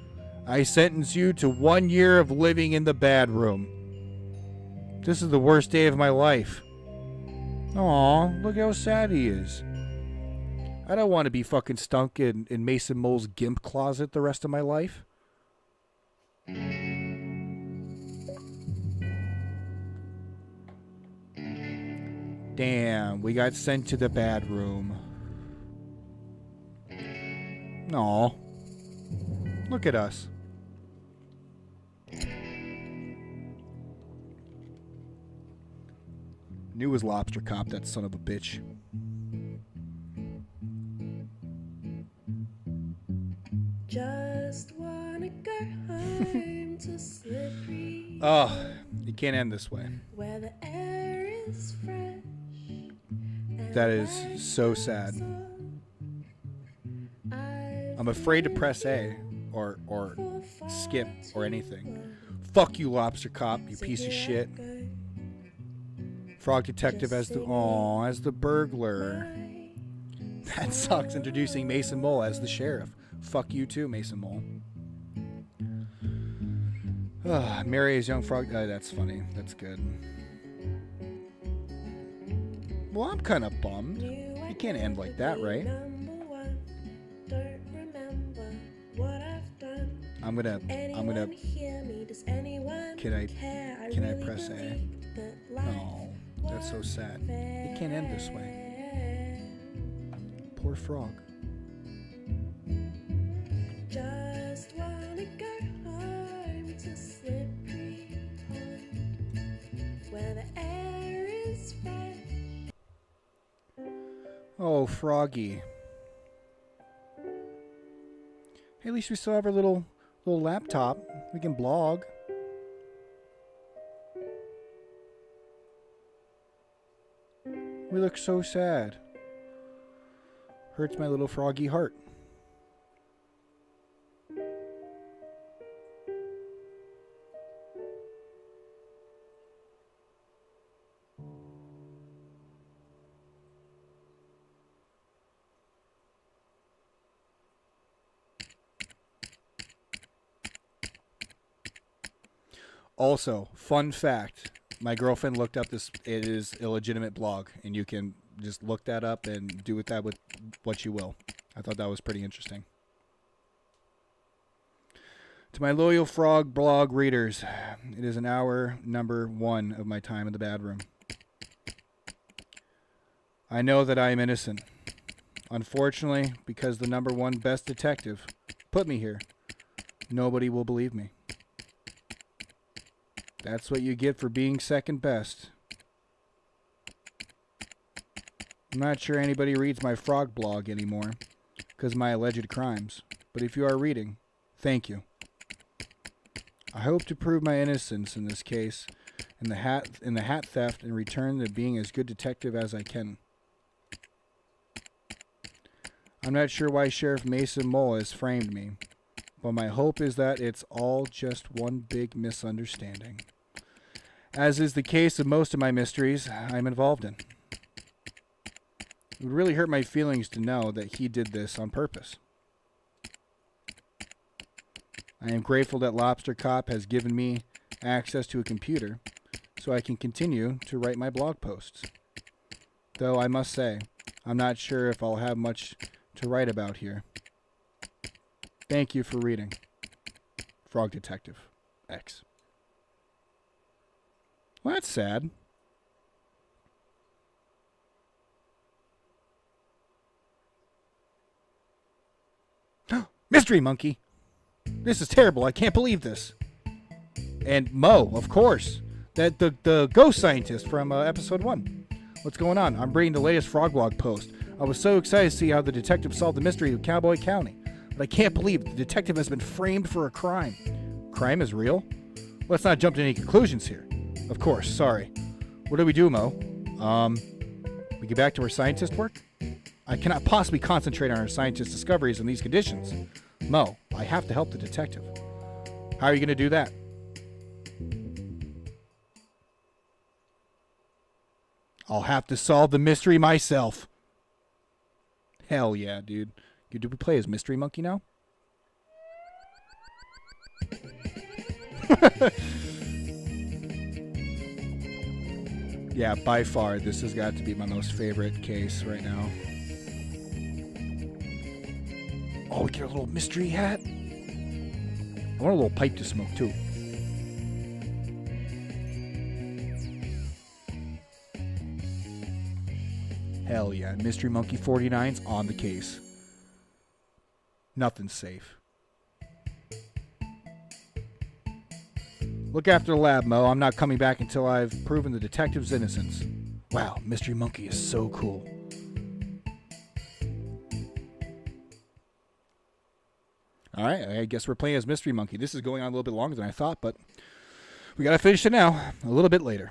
I sentence you to 1 year of living in the bad room. This is the worst day of my life. Aw, look how sad he is. I don't want to be fucking stunk in Mason Mole's gimp closet the rest of my life. Damn, we got sent to the bad room. Aw. Look at us. Knew it was Lobster Cop, that son of a bitch. Just wanna go home to Slippery. Oh, you can't end this way. Where the air is fresh. That is so sad. I'm afraid to press A or skip or anything. Fuck you, Lobster Cop, you piece of shit. Frog Detective as the burglar. That sucks, introducing Mason Mole as the sheriff. Fuck you too, Mason Mole. Mary is young frog. That's funny. That's good. Well, I'm kind of bummed. You can't end like that, right? I'm gonna. Can I press A? No, that's so sad. It can't end this way. Poor frog. Just wanna go home to Slippery Pond, where the air is fresh. Oh, Froggy. Hey, at least we still have our little laptop. We can blog. We look so sad. Hurts my little froggy heart. Also, fun fact, my girlfriend looked up this, it is a legitimate blog, and you can just look that up and do with that with what you will. I thought that was pretty interesting. To my loyal frog blog readers, it is an hour number 1 of my time in the bad room. I know that I am innocent. Unfortunately, because the number one best detective put me here, nobody will believe me. That's what you get for being second best. I'm not sure anybody reads my frog blog anymore because of my alleged crimes. But if you are reading, thank you. I hope to prove my innocence in this case, in the hat theft, and return to being as good detective as I can. I'm not sure why Sheriff Mason Mole has framed me, but my hope is that it's all just one big misunderstanding. As is the case of most of my mysteries I'm involved in. It would really hurt my feelings to know that he did this on purpose. I am grateful that Lobster Cop has given me access to a computer so I can continue to write my blog posts. Though I must say, I'm not sure if I'll have much to write about here. Thank you for reading. Frog Detective X. Well, that's sad. Mystery Monkey! This is terrible. I can't believe this. And Mo, of course. That the ghost scientist from episode 1. What's going on? I'm reading the latest frog blog post. I was so excited to see how the detective solved the mystery of Cowboy County. But I can't believe the detective has been framed for a crime. Crime is real? Let's not jump to any conclusions here. Of course, sorry. What do we do, Mo? We get back to our scientist work? I cannot possibly concentrate on our scientist discoveries in these conditions. Mo, I have to help the detective. How are you going to do that? I'll have to solve the mystery myself. Hell yeah, dude. Do we play as Mystery Monkey now? Yeah, by far, this has got to be my most favorite case right now. Oh, we get a little mystery hat. I want a little pipe to smoke, too. Hell yeah. Mystery Monkey 49's on the case. Nothing's safe. Look after the lab, Mo. I'm not coming back until I've proven the detective's innocence. Wow, Mystery Monkey is so cool. Alright, I guess we're playing as Mystery Monkey. This is going on a little bit longer than I thought, but we gotta finish it now, a little bit later.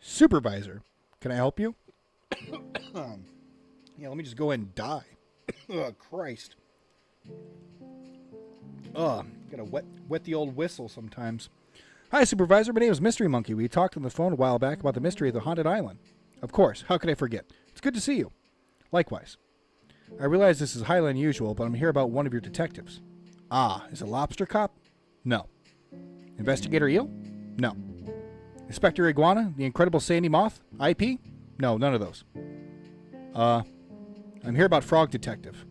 Supervisor, can I help you? Yeah, let me just go ahead and die. Oh, Christ. Gotta wet the old whistle sometimes. Hi, Supervisor. My name is Mystery Monkey. We talked on the phone a while back about the mystery of the haunted island. Of course. How could I forget? It's good to see you. Likewise. I realize this is highly unusual, but I'm here about one of your detectives. Ah, is it Lobster Cop? No. Investigator Eel? No. Inspector Iguana? The Incredible Sandy Moth? IP? No, none of those. I'm here about Frog Detective.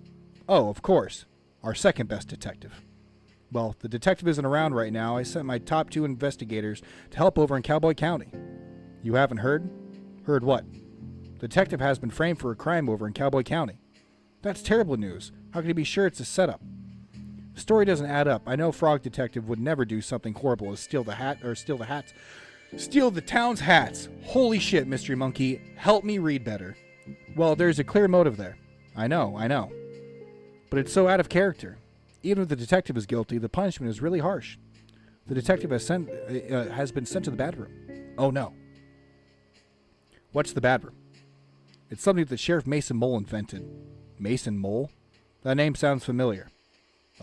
Oh, of course. Our second best detective. Well, the detective isn't around right now. I sent my top 2 investigators to help over in Cowboy County. You haven't heard? Heard what? The detective has been framed for a crime over in Cowboy County. That's terrible news. How can you be sure it's a setup? The story doesn't add up. I know Frog Detective would never do something horrible as steal the town's hats. Holy shit, Mystery Monkey. Help me read better. Well, there's a clear motive there. I know. But it's so out of character. Even if the detective is guilty, the punishment is really harsh. The detective has been sent to the bad room. Oh no. What's the bad room? It's something that Sheriff Mason Mole invented. Mason Mole? That name sounds familiar.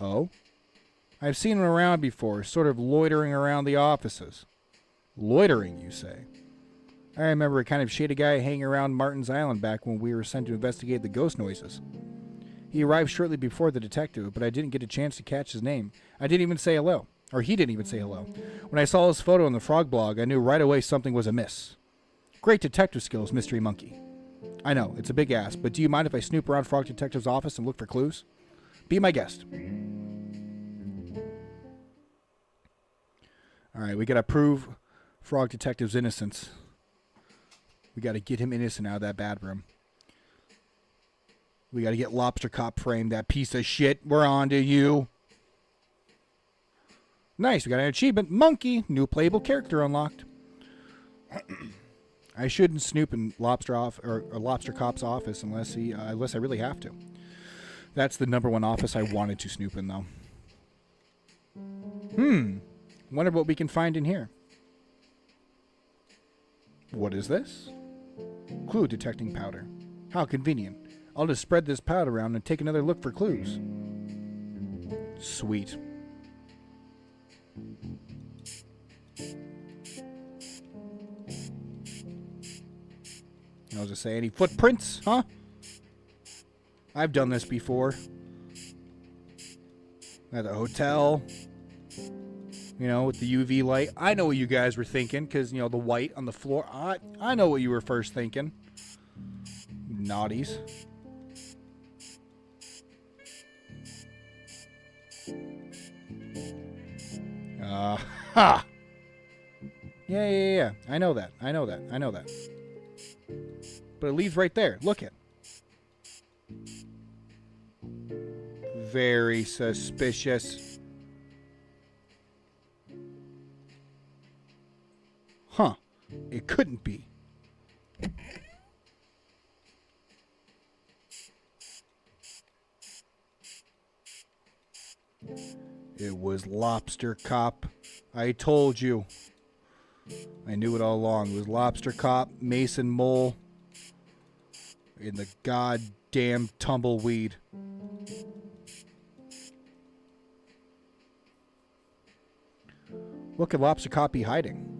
Oh? I've seen him around before, sort of loitering around the offices. Loitering, you say? I remember a kind of shady guy hanging around Martin's Island back when we were sent to investigate the ghost noises. He arrived shortly before the detective, but I didn't get a chance to catch his name. I didn't even say hello. Or he didn't even say hello. When I saw his photo on the frog blog, I knew right away something was amiss. Great detective skills, Mystery Monkey. I know, it's a big ask, but do you mind if I snoop around Frog Detective's office and look for clues? Be my guest. All right, we got to prove Frog Detective's innocence. We got to get him innocent out of that bad room. We got to get Lobster Cop framed, that piece of shit. We're on to you. Nice, we got an achievement. Monkey, new playable character unlocked. I shouldn't snoop in Lobster Cop's office unless I really have to. That's the number one office I wanted to snoop in, though. Wonder what we can find in here. What is this? Clue detecting powder. How convenient. I'll just spread this powder around and take another look for clues. Sweet. I was just saying, any footprints, huh? I've done this before. At a hotel. You know, with the UV light. I know what you guys were thinking, because, you know, the white on the floor. I know what you were first thinking. Naughties. Ha! Yeah. I know that. But it leads right there. Look it. Very suspicious. Huh. It couldn't be. It was Lobster Cop. I told you. I knew it all along. It was Lobster Cop, Mason Mole, and the goddamn tumbleweed. What could Lobster Cop be hiding?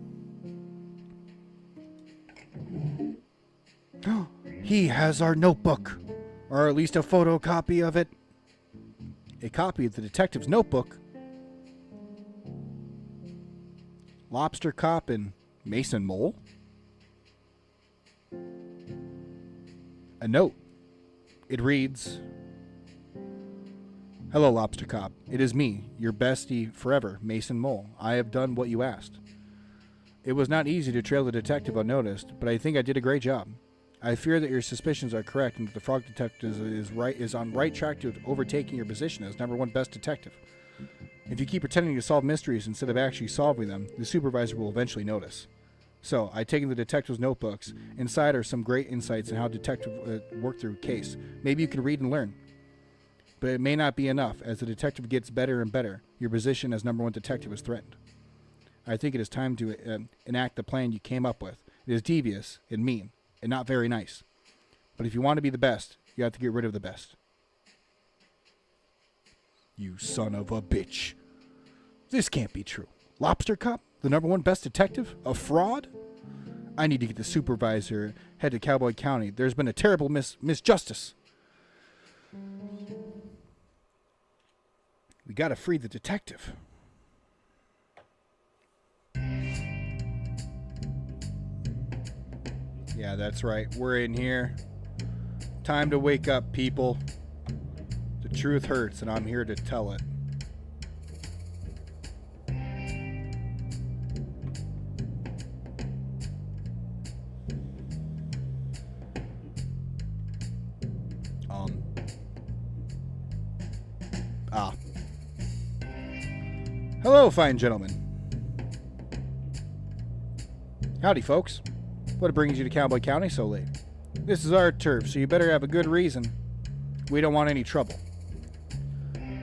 He has our notebook, or at least a photocopy of it. A copy of the detective's notebook. Lobster Cop and Mason Mole. A note. It reads, "Hello, Lobster Cop. It is me, your bestie forever, Mason Mole. I have done what you asked. It was not easy to trail the detective unnoticed, but I think I did a great job. I fear that your suspicions are correct and that the Frog Detective is on right track to overtaking your position as number one best detective. If you keep pretending to solve mysteries instead of actually solving them, the supervisor will eventually notice. So, I've taken the detective's notebooks. Inside are some great insights on how detectives work through a case. Maybe you can read and learn. But it may not be enough. As the detective gets better and better, your position as number one detective is threatened. I think it is time to enact the plan you came up with. It is devious and mean, and not very nice. But if you want to be the best, you have to get rid of the best." You son of a bitch. This can't be true. Lobster Cop, the number one best detective, a fraud? I need to get the supervisor, head to Cowboy County. There's been a terrible misjustice. We gotta free the detective. Yeah, that's right. We're in here. Time to wake up, people. The truth hurts, and I'm here to tell it. Hello, fine gentlemen. Howdy, folks. What brings you to Cowboy County so late? This is our turf, so you better have a good reason. We don't want any trouble.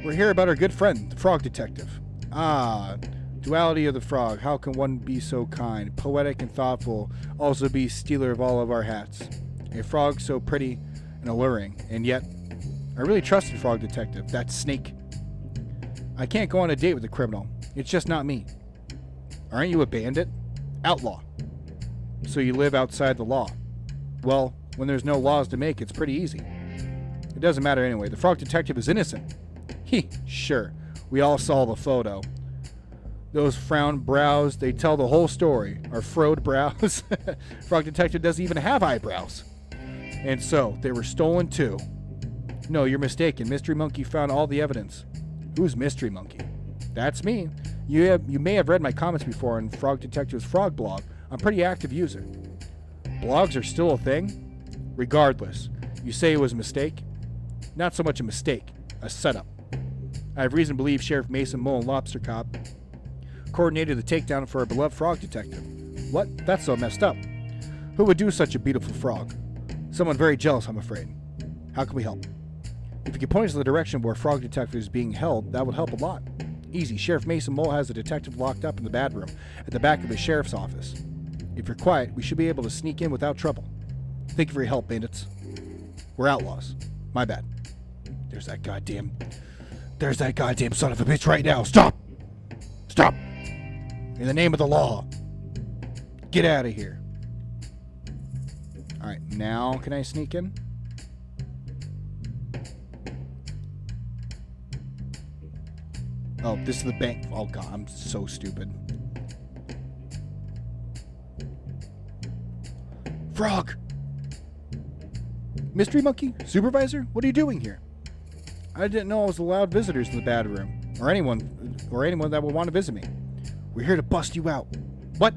We're here about our good friend, the Frog Detective. Duality of the frog. How can one be so kind, poetic and thoughtful, also be stealer of all of our hats? A frog so pretty and alluring, and yet, I really trusted Frog Detective, that snake. I can't go on a date with a criminal. It's just not me. Aren't you a bandit? Outlaw. So you live outside the law. Well, when there's no laws to make, it's pretty easy. It doesn't matter anyway. The Frog Detective is innocent. Sure. We all saw the photo. Those frowned brows, they tell the whole story. Our frowed brows. Frog Detective doesn't even have eyebrows. And so, they were stolen too. No, you're mistaken. Mystery Monkey found all the evidence. Who's Mystery Monkey? That's me. You may have read my comments before on Frog Detective's Frog blog. I'm a pretty active user. Blogs are still a thing? Regardless, you say it was a mistake? Not so much a mistake, a setup. I have reason to believe Sheriff Mason Mole and Lobster Cop coordinated the takedown for our beloved Frog Detective. What? That's so messed up. Who would do such a beautiful frog? Someone very jealous, I'm afraid. How can we help? If you could point us in the direction where Frog Detective is being held, that would help a lot. Easy. Sheriff Mason Mole has a detective locked up in the bad room at the back of his sheriff's office. If you're quiet, we should be able to sneak in without trouble. Thank you for your help, bandits. We're outlaws. My bad. There's that goddamn son of a bitch right now. Stop! Stop! In the name of the law. Get out of here. Alright, now can I sneak in? Oh, this is the bank. Oh god, I'm so stupid. Frog! Mystery Monkey? Supervisor? What are you doing here? I didn't know I was allowed visitors in the bad room. Or anyone that would want to visit me. We're here to bust you out. What?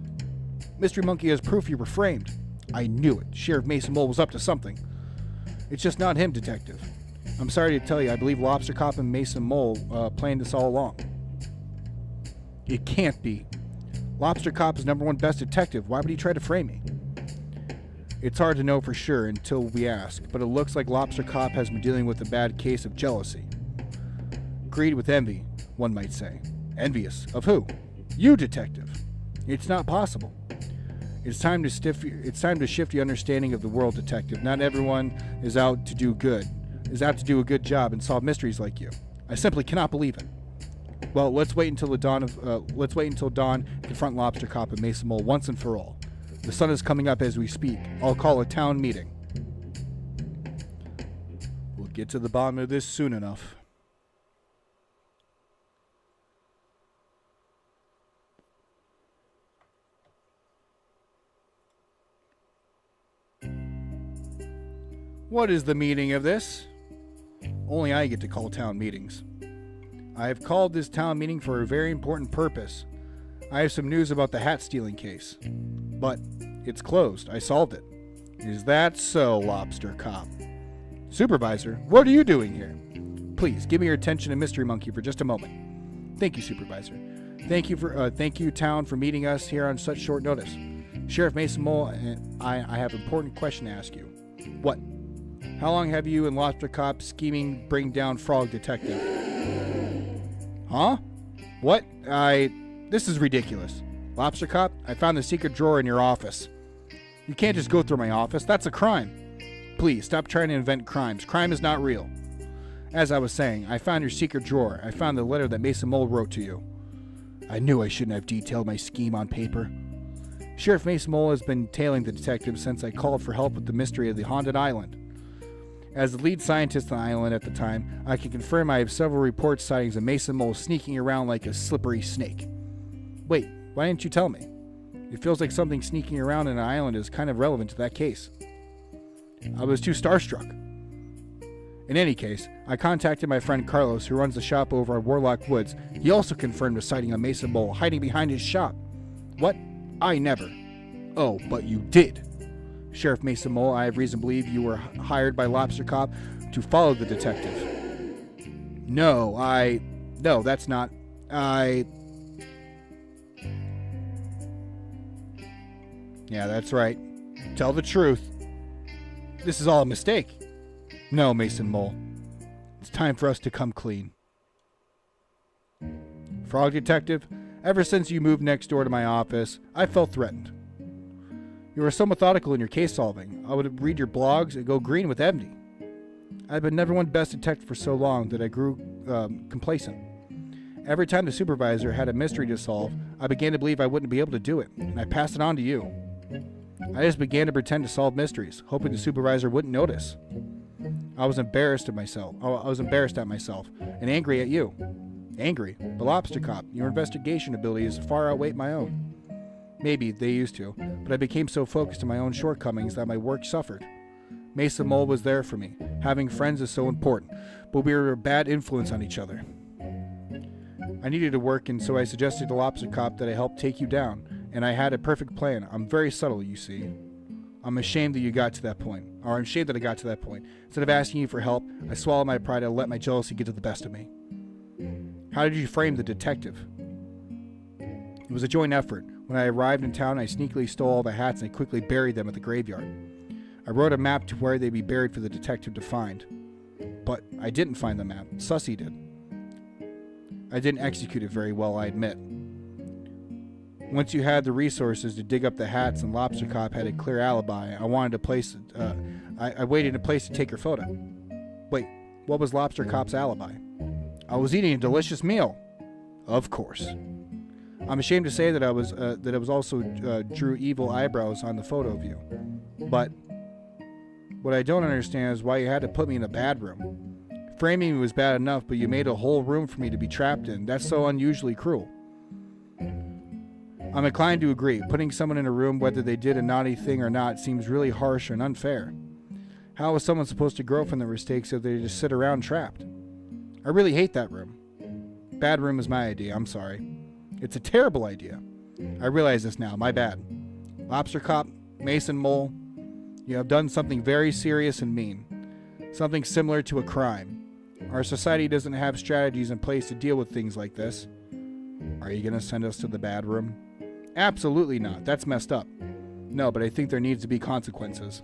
Mystery Monkey has proof you were framed. I knew it. Sheriff Mason Mole was up to something. It's just not him, Detective. I'm sorry to tell you, I believe Lobster Cop and Mason Mole planned this all along. It can't be. Lobster Cop is #1 best detective. Why would he try to frame me? It's hard to know for sure until we ask, but it looks like Lobster Cop has been dealing with a bad case of jealousy. Greed with envy, one might say. Envious? Of who? You, Detective. It's not possible. It's time to shift your understanding of the world, Detective. Not everyone is out to do a good job and solve mysteries like you. I simply cannot believe it. Well, let's wait until dawn and confront Lobster Cop and Mason Mole once and for all. The sun is coming up as we speak. I'll call a town meeting. We'll get to the bottom of this soon enough. What is the meaning of this? Only I get to call town meetings. I have called this town meeting for a very important purpose. I have some news about the hat stealing case. But it's closed. I solved it. Is that so, Lobster Cop? Supervisor, what are you doing here? Please, give me your attention to Mystery Monkey for just a moment. Thank you, Supervisor. Thank you, town, for meeting us here on such short notice. Sheriff Mason Mole and I have an important question to ask you. What? How long have you and Lobster Cop scheming bring down Frog Detective? Huh? What? This is ridiculous. Lobster Cop, I found the secret drawer in your office. You can't just go through my office. That's a crime. Please, stop trying to invent crimes. Crime is not real. As I was saying, I found your secret drawer. I found the letter that Mason Mole wrote to you. I knew I shouldn't have detailed my scheme on paper. Sheriff Mason Mole has been tailing the detective since I called for help with the mystery of the haunted island. As the lead scientist on the island at the time, I can confirm I have several reports sightings of Mason Mole sneaking around like a slippery snake. Wait, why didn't you tell me? It feels like something sneaking around in an island is kind of relevant to that case. I was too starstruck. In any case, I contacted my friend Carlos, who runs the shop over at Warlock Woods. He also confirmed a sighting of Mason Mole hiding behind his shop. What? I never. Oh, but you did. Sheriff Mason Mole, I have reason to believe you were hired by Lobster Cop to follow the detective. No, that's not. Yeah, that's right. Tell the truth. This is all a mistake. No, Mason Mole. It's time for us to come clean. Frog Detective, ever since you moved next door to my office, I felt threatened. You were so methodical in your case solving. I would read your blogs and go green with envy. I've been #1 best detective for so long that I grew complacent. Every time the supervisor had a mystery to solve, I began to believe I wouldn't be able to do it, and I passed it on to you. I just began to pretend to solve mysteries, hoping the supervisor wouldn't notice. I was embarrassed at myself and angry at you. Angry? But Lobster Cop, your investigation abilities far outweigh my own. Maybe they used to, but I became so focused on my own shortcomings that my work suffered. Mason Mole was there for me. Having friends is so important, but we were a bad influence on each other. I needed to work, and so I suggested to Lobster Cop that I help take you down, and I had a perfect plan. I'm very subtle, you see. I'm ashamed that you got to that point, or I'm ashamed that I got to that point. Instead of asking you for help, I swallowed my pride and let my jealousy get to the best of me. How did you frame the detective? It was a joint effort. When I arrived in town, I sneakily stole all the hats and I quickly buried them at the graveyard. I wrote a map to where they'd be buried for the detective to find. But I didn't find the map. Sussy did. I didn't execute it very well, I admit. Once you had the resources to dig up the hats and Lobster Cop had a clear alibi, I waited in a place to take her photo. Wait, what was Lobster Cop's alibi? I was eating a delicious meal. Of course. I'm ashamed to say that I was also drew evil eyebrows on the photo of you. But what I don't understand is why you had to put me in a bad room. Framing me was bad enough, but you made a whole room for me to be trapped in. That's so unusually cruel. I'm inclined to agree. Putting someone in a room, whether they did a naughty thing or not, seems really harsh and unfair. How is someone supposed to grow from their mistakes if they just sit around trapped? I really hate that room. Bad room is my idea, I'm sorry. It's a terrible idea. I realize this now, my bad. Lobster Cop, Mason Mole, you have done something very serious and mean. Something similar to a crime. Our society doesn't have strategies in place to deal with things like this. Are you going to send us to the bad room? Absolutely not. That's messed up. No, but I think there needs to be consequences.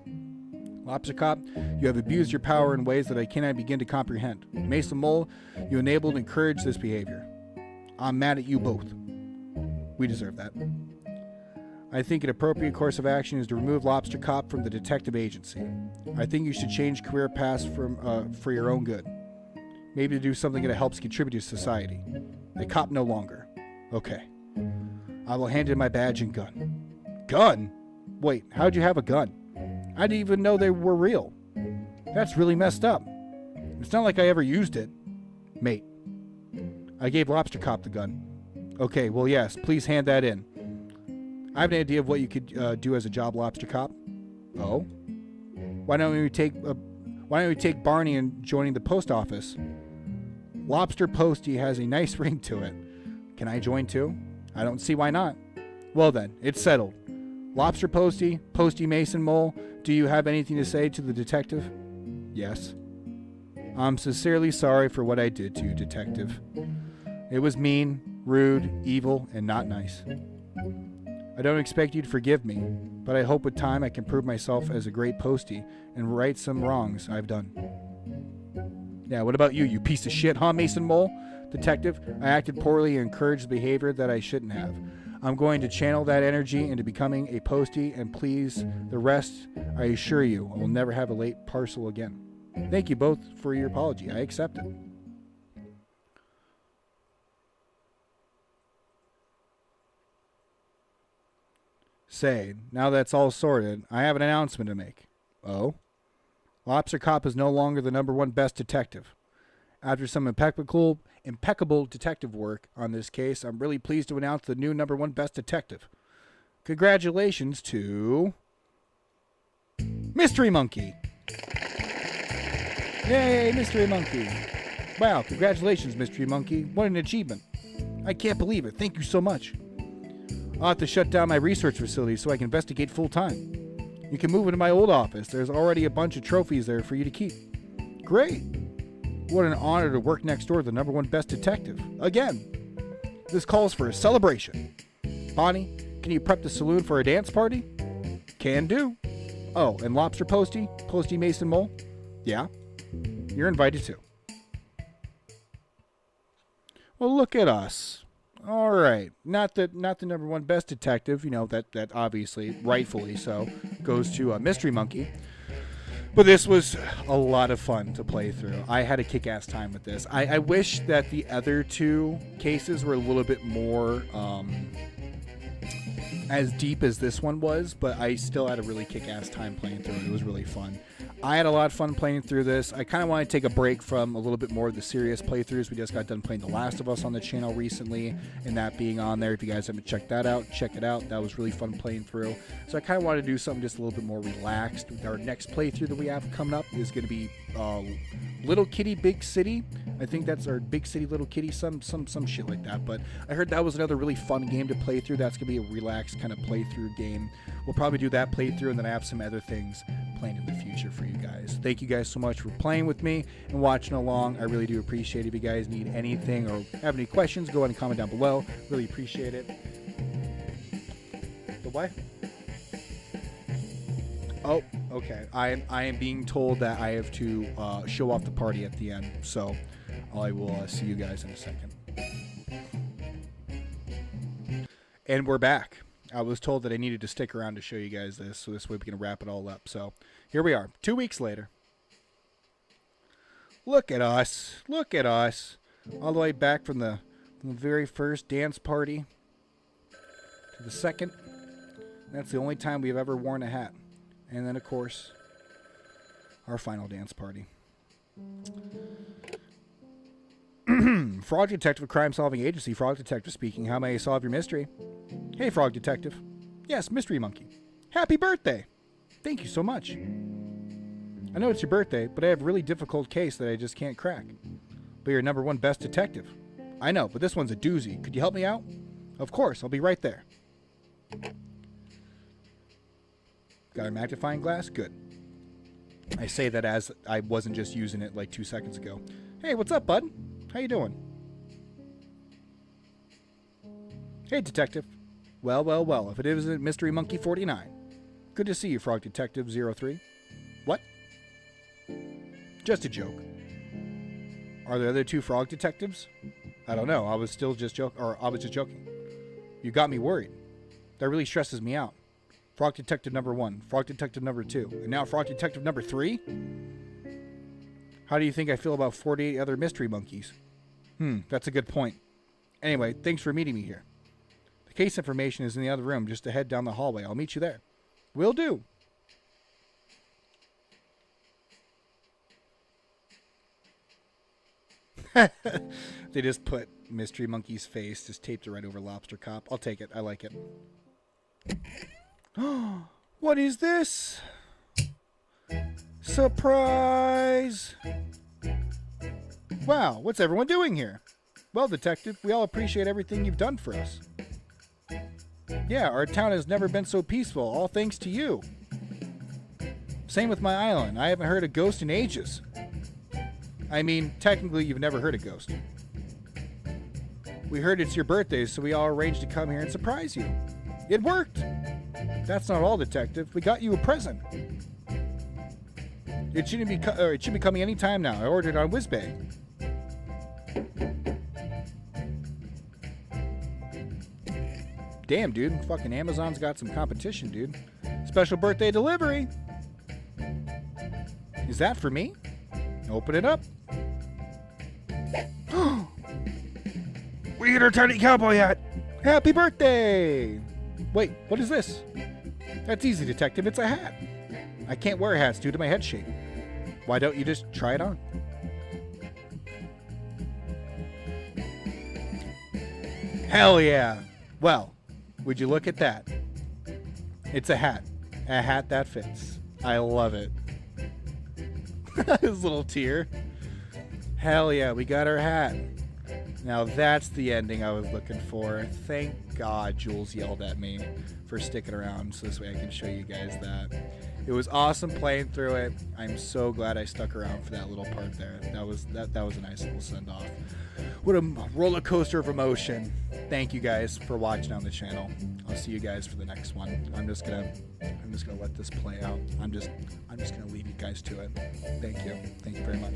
Lobster Cop, you have abused your power in ways that I cannot begin to comprehend. Mason Mole, you enabled and encouraged this behavior. I'm mad at you both. We deserve that. I think an appropriate course of action is to remove Lobster Cop from the detective agency. I think you should change career paths for your own good. Maybe to do something that helps contribute to society. A cop no longer. Okay. I will hand in my badge and gun. Gun? Wait, how'd you have a gun? I didn't even know they were real. That's really messed up. It's not like I ever used it. Mate. I gave Lobster Cop the gun. Okay, well yes, please hand that in. I have an idea of what you could do as a job, Lobster Cop. Oh? Why don't we take Barney and joining the post office? Lobster Posty has a nice ring to it. Can I join too? I don't see why not. Well then, it's settled. Lobster Posty, Posty Mason Mole, do you have anything to say to the detective? Yes. I'm sincerely sorry for what I did to you, detective. It was mean, rude, evil, and not nice. I don't expect you to forgive me, but I hope with time I can prove myself as a great postie and right some wrongs I've done. Yeah, what about you, you piece of shit, huh, Mason Mole? Detective, I acted poorly and encouraged behavior that I shouldn't have. I'm going to channel that energy into becoming a postie, and please, the rest, I assure you, I will never have a late parcel again. Thank you both for your apology. I accept it. Say, now that's all sorted, I have an announcement to make. Oh? Lobster Cop is no longer the #1 best detective. After some impeccable detective work on this case, I'm really pleased to announce the new #1 best detective. Congratulations to Mystery Monkey. Yay, Mystery Monkey. Wow, congratulations, Mystery Monkey. What an achievement. I can't believe it. Thank you so much. I'll have to shut down my research facility so I can investigate full time. You can move into my old office. There's already a bunch of trophies there for you to keep. Great. What an honor to work next door to the #1 best detective. Again. This calls for a celebration. Bonnie, can you prep the saloon for a dance party? Can do. Oh, and Lobster Posty? Posty Mason Mole? Yeah. You're invited too. Well, look at us. All right. Not the #1 best detective, you know, that obviously, rightfully so, goes to Mystery Monkey. But this was a lot of fun to play through. I had a kick-ass time with this. I wish that the other two cases were a little bit more as deep as this one was, but I still had a really kick-ass time playing through it. It was really fun. I had a lot of fun playing through this. I kind of want to take a break from a little bit more of the serious playthroughs. We just got done playing The Last of Us on the channel recently, and that being on there. If you guys haven't checked that out, check it out. That was really fun playing through. So I kind of want to do something just a little bit more relaxed. Our next playthrough that we have coming up is going to be Little Kitty Big City. I think that's our Big City Little Kitty, some shit like that. But I heard that was another really fun game to play through. That's gonna be a relaxed kind of playthrough game. We'll probably do that playthrough, and then I have some other things planned in the future for you guys. Thank you guys so much for playing with me and watching along. I really do appreciate it. If you guys need anything or have any questions, go ahead and comment down below. Really appreciate it. The what? Oh, okay. I am being told that I have to show off the party at the end, so I will see you guys in a second. And we're back. I was told that I needed to stick around to show you guys this, so this way we can wrap it all up. So here we are, 2 weeks later. Look at us. Look at us. All the way back from the very first dance party to the second. That's the only time we've ever worn a hat. And then, of course, our final dance party. Frog Detective, crime-solving agency. Frog Detective speaking. How may I solve your mystery? Hey, Frog Detective. Yes, Mystery Monkey. Happy birthday! Thank you so much. I know it's your birthday, but I have a really difficult case that I just can't crack. But you're #1 best detective. I know, but this one's a doozy. Could you help me out? Of course, I'll be right there. Got a magnifying glass? Good. I say that as I wasn't just using it like 2 seconds ago. Hey, what's up, bud? How you doing? Hey, Detective. Well, well, well, if it isn't Mystery Monkey 49. Good to see you, Frog Detective 03. What? Just a joke. Are there other 2 Frog Detectives? I don't know. I was just joking. You got me worried. That really stresses me out. Frog Detective #1, Frog Detective #2, and now Frog Detective #3? How do you think I feel about 48 other mystery monkeys? That's a good point. Anyway, thanks for meeting me here. The case information is in the other room, just ahead down the hallway. I'll meet you there. Will do. They just put Mystery Monkey's face, just taped it right over Lobster Cop. I'll take it. I like it. What is this? Surprise! Wow, what's everyone doing here? Well, Detective, we all appreciate everything you've done for us. Yeah, our town has never been so peaceful, all thanks to you. Same with my island. I haven't heard a ghost in ages. I mean, technically, you've never heard a ghost. We heard it's your birthday, so we all arranged to come here and surprise you. It worked! That's not all, Detective. We got you a present. It should be coming any time now. I ordered it on Whizbang. Damn, dude. Fucking Amazon's got some competition, dude. Special birthday delivery. Is that for me? Open it up. We get our tiny cowboy hat. Happy birthday! Wait, what is this? That's easy, Detective. It's a hat. I can't wear hats due to my head shape. Why don't you just try it on? Hell yeah. Well, would you look at that? It's a hat. A hat that fits. I love it. His little tear. Hell yeah, we got our hat. Now that's the ending I was looking for. Thank God Jules yelled at me for sticking around so this way I can show you guys that. It was awesome playing through it. I'm so glad I stuck around for that little part there. That was a nice little send off. What a roller coaster of emotion. Thank you guys for watching on the channel. I'll see you guys for the next one. I'm just gonna let this play out. I'm just gonna leave you guys to it. Thank you. Thank you very much.